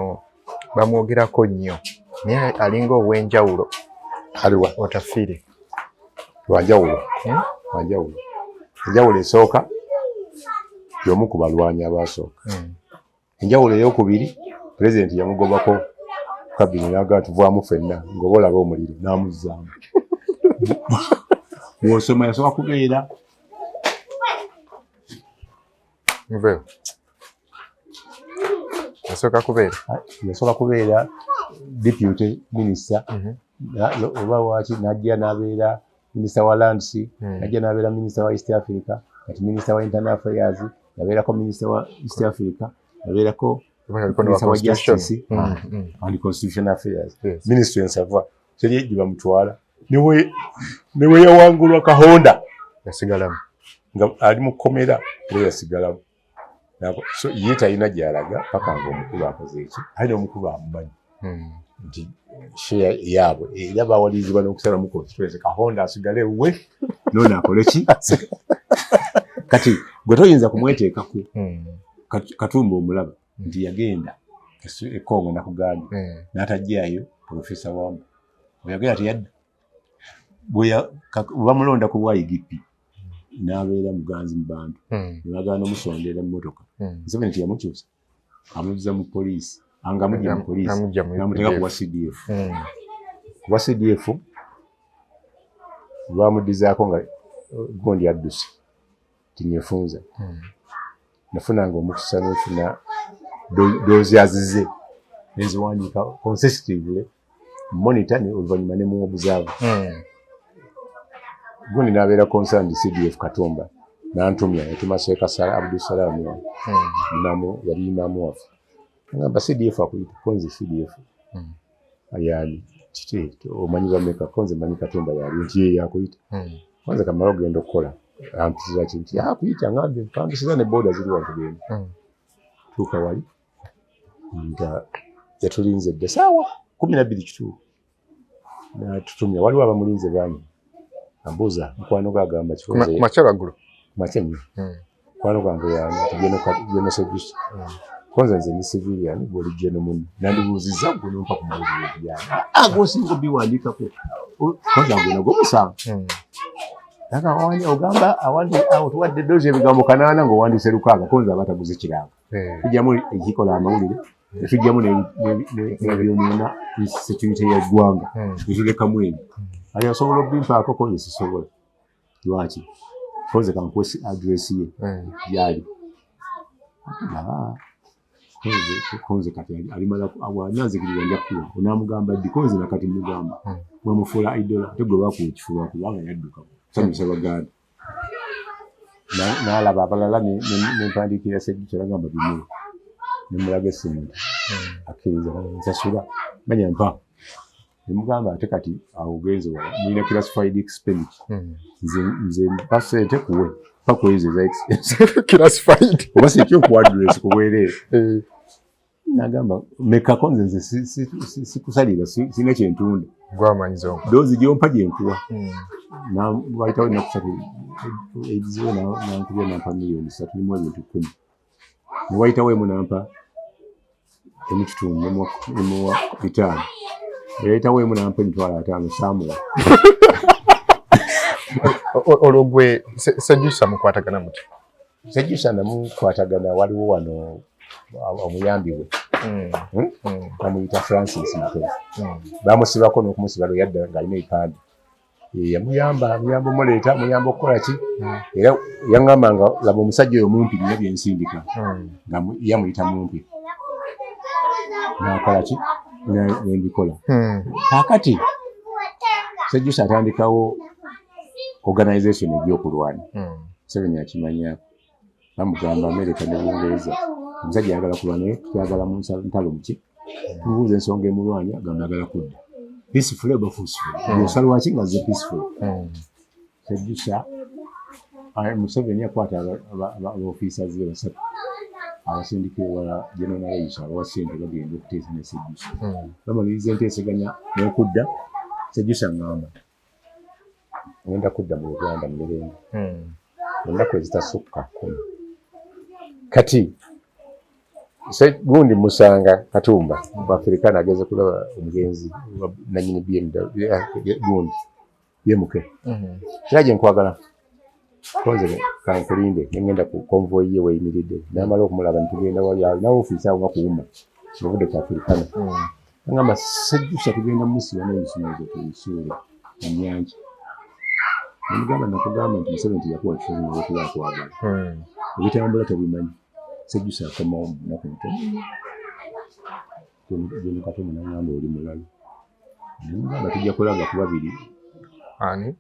bamwogerako nnyo naye alinga ow'enjawulo aliwa OTAFIIRE wanjawulo enjawulo esooka y'omu ku balwanyi abasooka enjawulo ey'okubiri pulezidenti yamugobako kabini naga tuvaamu ffenna ng'oba olaba omuliro n'amuzzaamu bw'osoma yasooka kubeera muveewo yasooka kubeera deputy minister oba waki najja n'abeera minister wa lands najja n'abeera minister wa East Africa kati minister wa internal affairs yabeerako minister wa East Africa yabeerako minister wa justice and constitutional affairs ministry ensava teri ejji bamutwala newe yawangulwa Kahonda yasigalamu nga ali mu kkomera era yasigalamu so ye talina gy'alaga paka nga omukulu akoze eki alina omukulu amumanyi nti share yaabwe era bawalirizibwa n'okusalamu constituency Kahonda asigale we nono akole ki kati gwe toyinza kumweteekako Katumba omulaba nti yagenda ekongo nakugambye n'atajjayo Professor Wamba bweyagenda teyadda bamulonda ku bwayigipi n'abeera muganzi mu bantu nebagaana omusondera mu motoka Museveni teyamukyusa amuzza mu poliisi angamujja mu poliisi namuteeka kuwa CDF kuwa CDF bamudizaako nga gondi adduse tinyefunza nafunanga omukisa n'ofuna doozi azize neziwandiika consecutively monitor ne oluvannyuma ne mu observe gundi n'abeera concerned CDF Katumba n'antumya yatuma Sekasala Abdulsalam yali imaamu waffe ngamba CDF akuyita konze CDF yali kiti omanyi bameka konze manyi Katumba yali nti ye yakuyita kwanza kamala ogenda okukola ampisiza kinti akuyita ngambe mpangisiza ne boda ziri watugenda tuuka wali nga yatulinze dde saawa 12 kituufu natutumya waliwo abamulinze bangi ambuuza mukwano gagamba kifunze kumachalagulu machemyo mukwano gange yana sejusi kwanza nze ni civilian boli jeno munno nandibuuziza gwe nompa ku mbuzi yana gosingo biwandikako kwanza gwe nagomusanga Naka ogamba awandi tuwadde doze ebigambo 8 ng'owandise 6 konza abataguze kiranga tujjamu ekikola amawulire tujjamu n'ebyonona security y'eggwanga tutulekamu eno ali asobola okubimpaako konze sisobola lwaki konze kankwesi address ye yali konze kati alimala awanazikirira njakuwa onamugamba ddi konze nakati mugamba mwemufuula idola ate gwe bakuwa ekifuba kubanga yadduka Samisa baganda n'alaba abalala n'empandiikira Ssebaana ngamba bimu nemulaga essimu akkiriza nsasula manya mpa nemugamba ate kati awo ogenze wala mulina classified expenditure nze mpa ssente kuwe pakwezi eza classified oba sikyo ku address kuweerere nagamba mekako nze sikusalira sina kyentunda gwamanyizo dozi gyompa gyenkuwa wayitawo ennaku 3 ebizibu nankubya nampa $3 million mu ebintu 10 niwayitawo emunampa emukitundu nemuwa 5 yayitawo emunampa emitwalo 5 Samuwa. Olwo gwe Sejjusa mukwatagana muti? Sejjusa namukwatagana waliwo wano omuyambi we bamuyita Francis Mutwe. Bamusibako n'okumusiba lwe yadda ng'alina ebipande. Yamuyamba omuleeta muyamba okukola ki era yaŋŋamba nga laba omusajja oyo mumpi nina byensindika nga yamuyita mumpi n'akola ki nembikola. Kaakati Sejjusa atandikawo organization egy'okulwana. Museveni akimanyako bamugamba Amerika ne Bungereza omusajja ayagala kulwana naye tuyagala mu ntalo muki tumubuuza ensonga emulwanya agamba ayagala kudda peaceful oba forceful osala waki nga ze peaceful. Sejjusa Museveni akwata abaofiisers be 3 abasindika ewala general naleyisa abawa ssente bagenda okuteesa ne Sejjusa bamaliriza enteeseganya n'okudda. Sejjusa ngamba ngenda kudda mu Uganda mu mirembe ennaku ezitasukka 10. Kati gundi musanga Katumba Muafrikaana ageze kulaba omugenzi nanyini gundi yemuke Siraje nkwagala konze kankulinde ngenda ku convoy ye weyimiridde namala okumulaba ntugenda wali nawo ofiisa awo ngakuwuma obudde ku Afrikaana ngamba Sejjusa tugenda musiba n'ebisuubizo tuyisuule ennyanja nimugamba nakugamba nti Museveni yakuwa kifuzo okuwakwagala ebitambula tebimanyi. Sejjusa akomawo munaku ntono geno Katumba nangamba oli mulalu nimugamba tujja kulaga ku babiri ani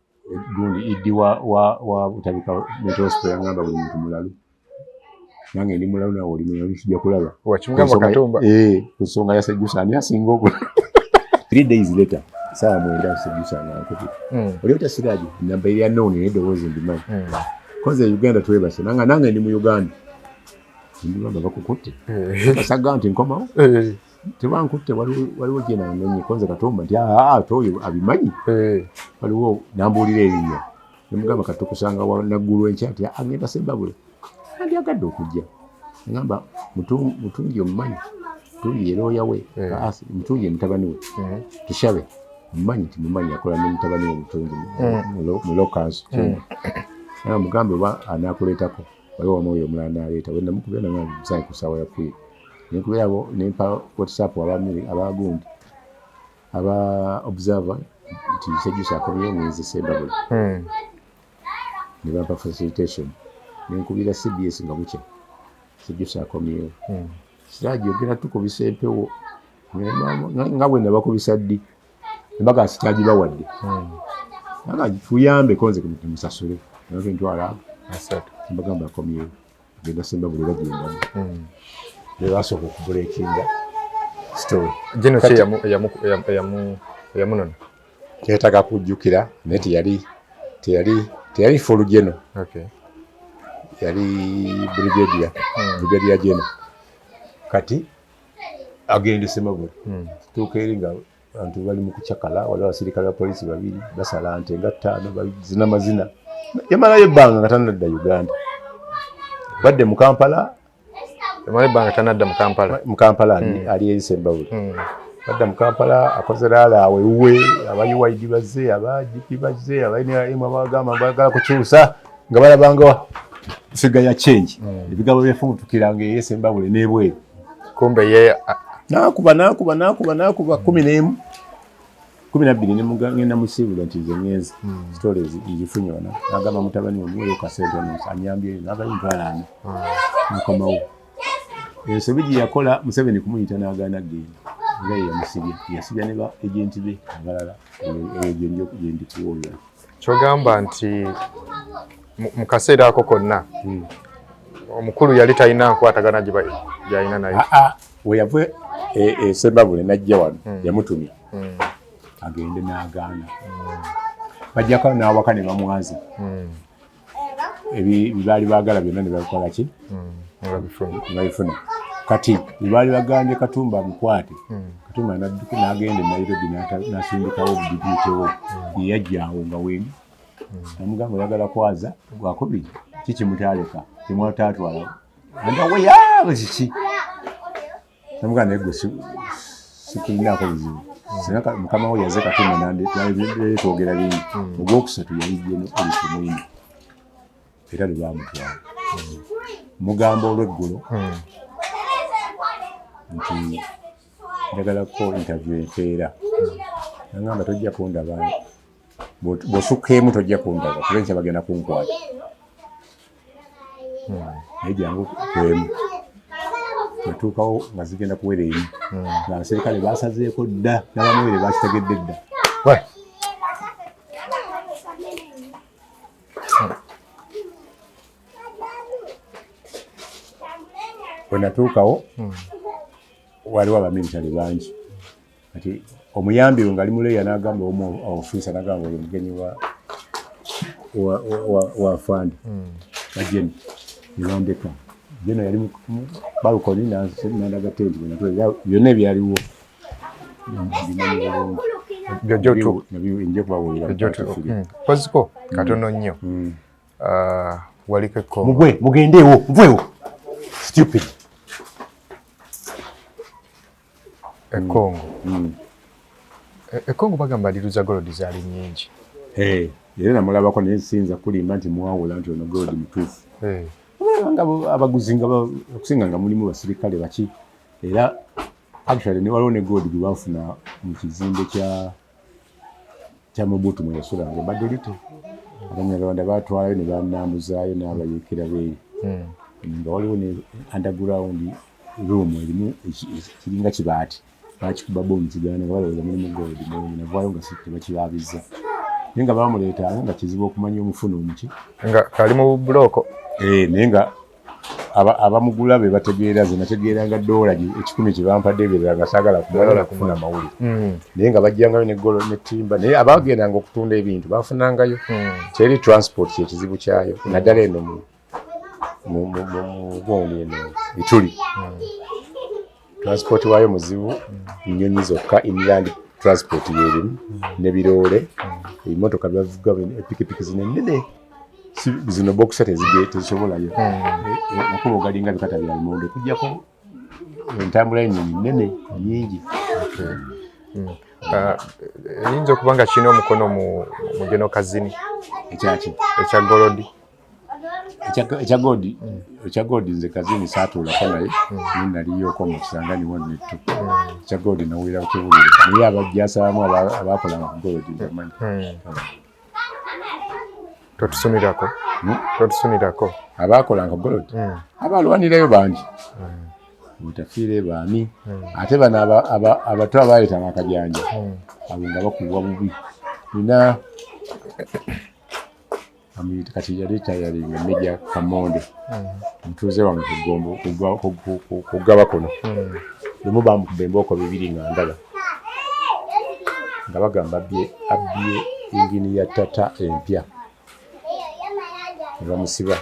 gundi iddi wa butabika mental hospital yangamba buli muntu mulalu nange ndi mulalu nawe oli mulalu tujja kulaba wakimugamba Katumba ku nsonga ya Sejjusa ani asinga okula 3 days later saa mwenda Sejjusa nankuti oli ota Siraje namba eri anooni nedowoozi ndimanyi koze Uganda twebase nange ndi mu Uganda ndibamba bakukutte basaga nti nkomawo tebankutte waliwo gye namenye konze Katumba nti toyo abimanyi waliwo nambuulira erinnya nemugamba kati tukusanga naggulu enkya nti agenda Sembabule andi agadde okujja ngamba mutungi omumanyi mutungi yerooya we mutungi mutabani we Tushabe mumanyi nti mumanyi akola ne mutabani we mutungi mu locals mugambe oba anaakuleetako waliwo omwoyo omulala n'aleeta we namukubira nanga musayi ku ssaawa yakwira nenkubira abo nempa WhatsApp abagundi aba observer nti Sejjusa akomyewo mwezi Sembabule ne bampa facilitation nenkubira CBS nga bukya Sejjusa akomyewo Siraje ogera tukubisa empewo nga bwe nabakubisa ddi embaga sitagibawadde nga tuyambe konze musasule nawe ntwala mbagamba akomyewo genda Sembabule bagendamu nebasooka okubuleekinga story gino kye yamunona kyetaaga kujjukira naye teyali full geno yali brigadier general kati agende Sembabule tuuka eri nga abantu bali mu kucakala waliwo abasirikale ba polisi 2 basala nte nga 5 bazina mazina yamalayo ebbanga nga tanadda Uganda badde mu Kampala mu Kampala ali eri Sembabule badda mu Kampala akoze laala awewuwe abayuwaidi bazze abajipi bazze abainemu abagamba bagala kukyusa nga balabanga figa ya change ebigabo byefuntukiranga eri Sembabule n'ebweru kumbe ye nakuba 11 12 nemugenda musibula nti nze ngenzi stories igifunye wana agamba mutabani omuwe kasente anyambye n'abayi ntwalana mukomawo sebiji yakola Museveni kumuyita n'agaana genda nga yasibya ne ba agenti be abalala eyo gyendi kuwulira kyogamba nti mu kaseera ako konna omukulu yali talina nkwatagana gy'alina naye we yave Sembabule najja wano yamutumya agende n'agaana bajjako n'awaka ne bamwaza ebibaali baagala byonna ne bakola ki nga bifuna kati bibaali bagambye Katumba amukwate Katumba n'agenda e Nairobi n'asindikawo obudibuute we yeyajjaawo nga wendi namugamba oyagala kwaza gwakubiri kiki mutaleka temwatatwala Ndio ya biki. Namugana ego sikulinaako buzibu. Sinaka mukama we yaze katuma nande twogera bingi. Ogwokusatu yalijje n'olikumwini. Era lwamutwala. Mugambo olw'eggulu. Nti njagala ko interview enkeera. Nangamba tojja kundaba. Bw'osukkeemu tojja kundaba. Kubensa bagenda kunkwata. Naye jangu kwemu. Natuukawo nga zigenda kuwera emu. Abaserikale baasazeeko dda n'abamuwere bakitegedde dda. Bwe natuukawo waliwo abamilitale bangi. Kati omuyambi we nga ali muleeya n'agamba omufiisa n'agamba oyo mugenyi wa fund bajeni ne bambeka. Jeno yali mu balkoni n'andaga tenti byonna ebyaliwo. Nje kubawulira. Poziko katono nnyo. Waliko ekkongo. Mugendeewo, muveewo. Stupid. Ekkongo. Ekkongo bagamba liruza golodi zaali nnyingi. Era namulabako naye sinza kulimba nti mwawula nti ono golodi mutuufu. Abaguzi nga okusinga nga mulimu basirikale baki. Era actually ne waliwo ne golodi gwe baafuna mu kizimbe kya Mobutu mwe yasulanga Badolite. Abanyarwanda baatwalayo ne bannambuzaayo n'abayeekera beeyi. Nga waliwo ne underground room erimu kiringa kibaati. Bakikuba bomu kigaana nga balowooza mulimu golodi navaayo nga tebakibaabiza. Naye nga baamuleetanga nga kizibu okumanya omufuno omuki. Nga kali mu buloko. Naye nga abamugula be bategeera ze nategeeranga $10 kye bampadde ebirala nga saagala kufuna amawulire. Naye nga bajjangayo negolo netimba naye abaagendanga okutunda ebintu baafunangayo. Kyeri transport kyekizibu kyayo naddala eno mu gundi eno Ituli. Transport waayo muzibu nnyonyi zokka inland transport yeerimu n'ebiroole emmotoka bavuga epikipiki zinennene zino bokisa tezisobolayo. Makubo galinga bikata bya lumonde kujjako entambula ennyonyi nnene nnyingi. Eyinza okuba nga kirina omukono mu geno kazini ekya golodi. Ekya golodi nze kazini saatuulako naye naliyooko mu Kisangani 1 ne 2. Ekya golodi nawulira kukibulira naye abajjaasa bamu abaakolanga ku golodi bamanyi. Totusunirako abaakolanga golodi abaalwanirayo bangi. OTAFIIRE baami ate bano abato abaaleetanga akajanja abo nga bakubwa bubi. Nina amuyita kati yali tayalinga Meja Kamonde omutuuze wange ku Gombo kugaba kuno. Lumu bamukuba embooko 2 nga ndaba nga bagamba abbye ingini ya tata empya. Bamusiba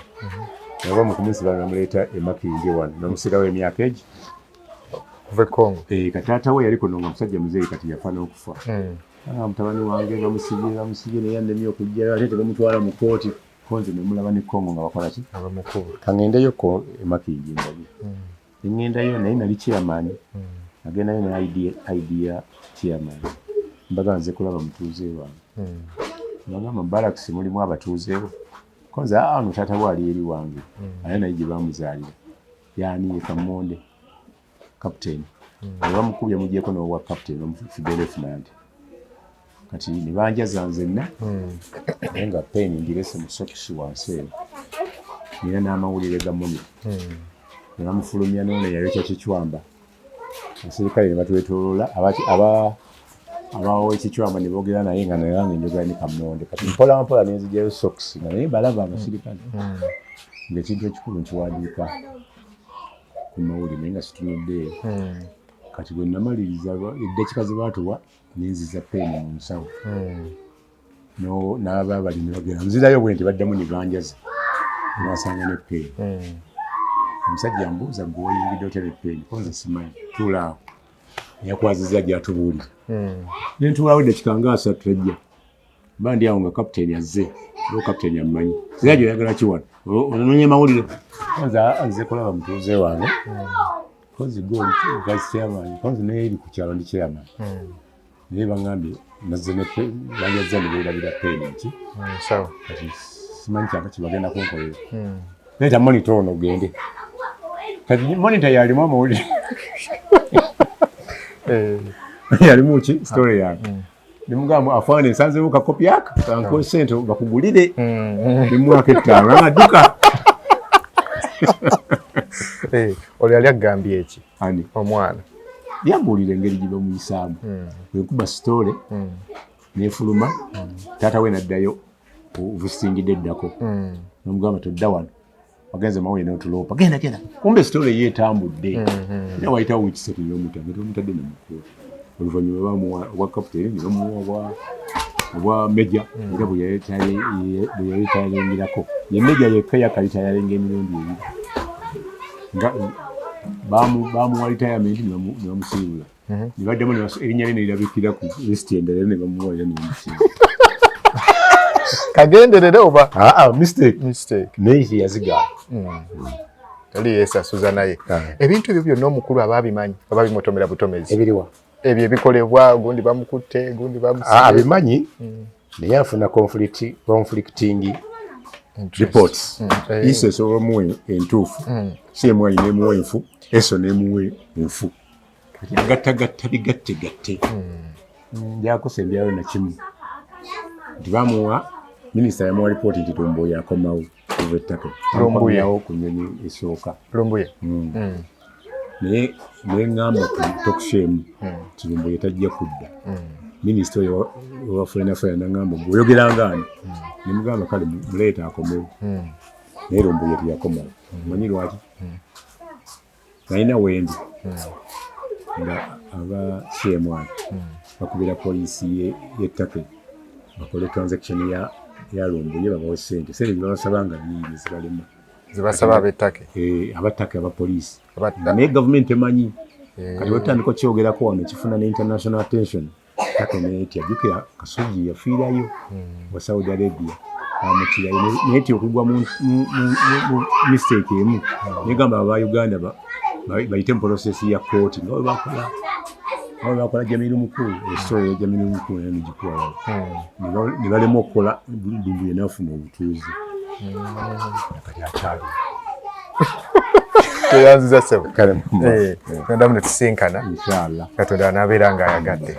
naba mukumusiba namuleeta emakindi wano namusirawo emyaka egi kuva Kongo. Kataata we yali kuno nga musajja muzeeyi kati yafa n'okufa. Mutabani wange bamusibye naye annemye okujjayo ate tebamutwala mu kooti konze nemulaba ne Kongo nga bakola ki kangendeyo ko emakindi ndabye. Ngendayo naye nali chairman agendayo ne idea chairman mbaga nze kulaba mutuuze wange. Bagamba barracks mulimu abatuuzeewo konze ano tata wali eri wange naye naye gye bamuzaalira yani Kamonde captain bamukubye mugyeko n'owa captain omufidele lieutenant kati ne banjaza nzenna naye nga peni ndirese mu sokisi wansi eno nina n'amawulire ga moni ne bamufulumya n'ono yayokya kichwamba aserikale ne batwetooloola abawo ekichwamba ne boogera naye nga nange njogera ne Kamonde kati mpola mpola nenzigyayo sokisi nga naye balaba abasirikale ng'ekintu ekikulu nkiwandiika ku mawulire naye nga situnudde kati bwe namaliriza eddakiika ze baatuwa nenziza peni mu nsawo n'aba bali ne bagenda nzirayo bwe nti baddamu ne banjaza nasanga ne peni. Omusajja ambuuza gwe wayingidde otya ne peni konza simanyi tuulaawo yakwaziza gy'atubuulira ne ntuulaawo eddakiika nga 3 ejja bandi awo nga kapitaani azze lo kapitaani amanyi Siraje oyagala kiwano ononye mawulire kwanza nze kulaba mutuuze wange kozi goli vice chairman kwanza naye eri ku kyalo ndi chairman naye bangambye nazze ne banyazza ne beerabira payment sawa kati simanyi kyanga kibagenda kunkolera leeta monitor ono ogende kati monitor yalimu amawulire yalimu ki story yange nimugamba afaane nsanzewo kakopi aka kanko sente bakugulire nimwaka 5 amaduka oli yali agambye eki ani omwana yambulira engeri gye bamuyisaamu bwekuba story nefuluma taata we naddayo obusingidde eddako nomugamba todda wano wagenze mawe n'otuloopa genda kumbe story yeetambudde naye wayitawo wikisatu n'omutadde nemukulu oluvannyuma bamuwa obwa kapitaani ne bamuwa obwa meja era bwe yayitayalengirako ye meja yekka yakayitayalenga emirundi ebiri nga bamuwa retirement ne bamusiibula ne baddamu erinnya lye ne lirabikira ku lisiti endala ne bamuwalira ne bamusiibula kagenderere oba mistake naye yazigaana yali yeesasuza naye ebintu ebyo byonna omukulu ababimanyi ababimutomera butomezi ebiriwa ebyo ebikolebwa gundi bamukutte gundi bamusibe abimanyi naye afuna conflicting reports ise esobola muwe entuufu si emu ayina emuwa enfu eso n'emuwe enfu kati agattagatta bigattegatte njakusembyayo nakimu nti bamuwa minisita yamuwa lipooti nti Lumbuye akomawo kuva ettaka akomyawo ku nnyonyi esooka Lumbuye naye ngamba ku tokusheemu nti Lumbuye tajja kudda minisita oyo owa foreign affairs nangamba gweoyogeranga ani nemugamba kale muleeta akomewo naye Lumbuye teyakomawo manyi lwaki nalina wendi nga aba CM1 bakubira poliisi y'ettaka bakole transaction ya Lumbuye babawe sente zibabasaba nga nnyingi zibalema zibasaba abettake abattake abapoliisi naye gavumenti emanyi kati wetandika okyogerako wano kifuna ne international attention ttaka neetya jjukira Kasozi yafiirayo wa Saudi Arabia amutirayo naye ti okugwa mu mistake emu negamba aba Uganda bayite mu process ya kooti nga bwe bakola Jamiru Mukulu esooya Jamiru Mukulu naye nigikuwalawo ne balema okukola Lumbuye n'afuna obutuuzi kati akyali teyanziza ssebo nadamu ne tusinkana inshallah Katonda anaabeera ng'ayagadde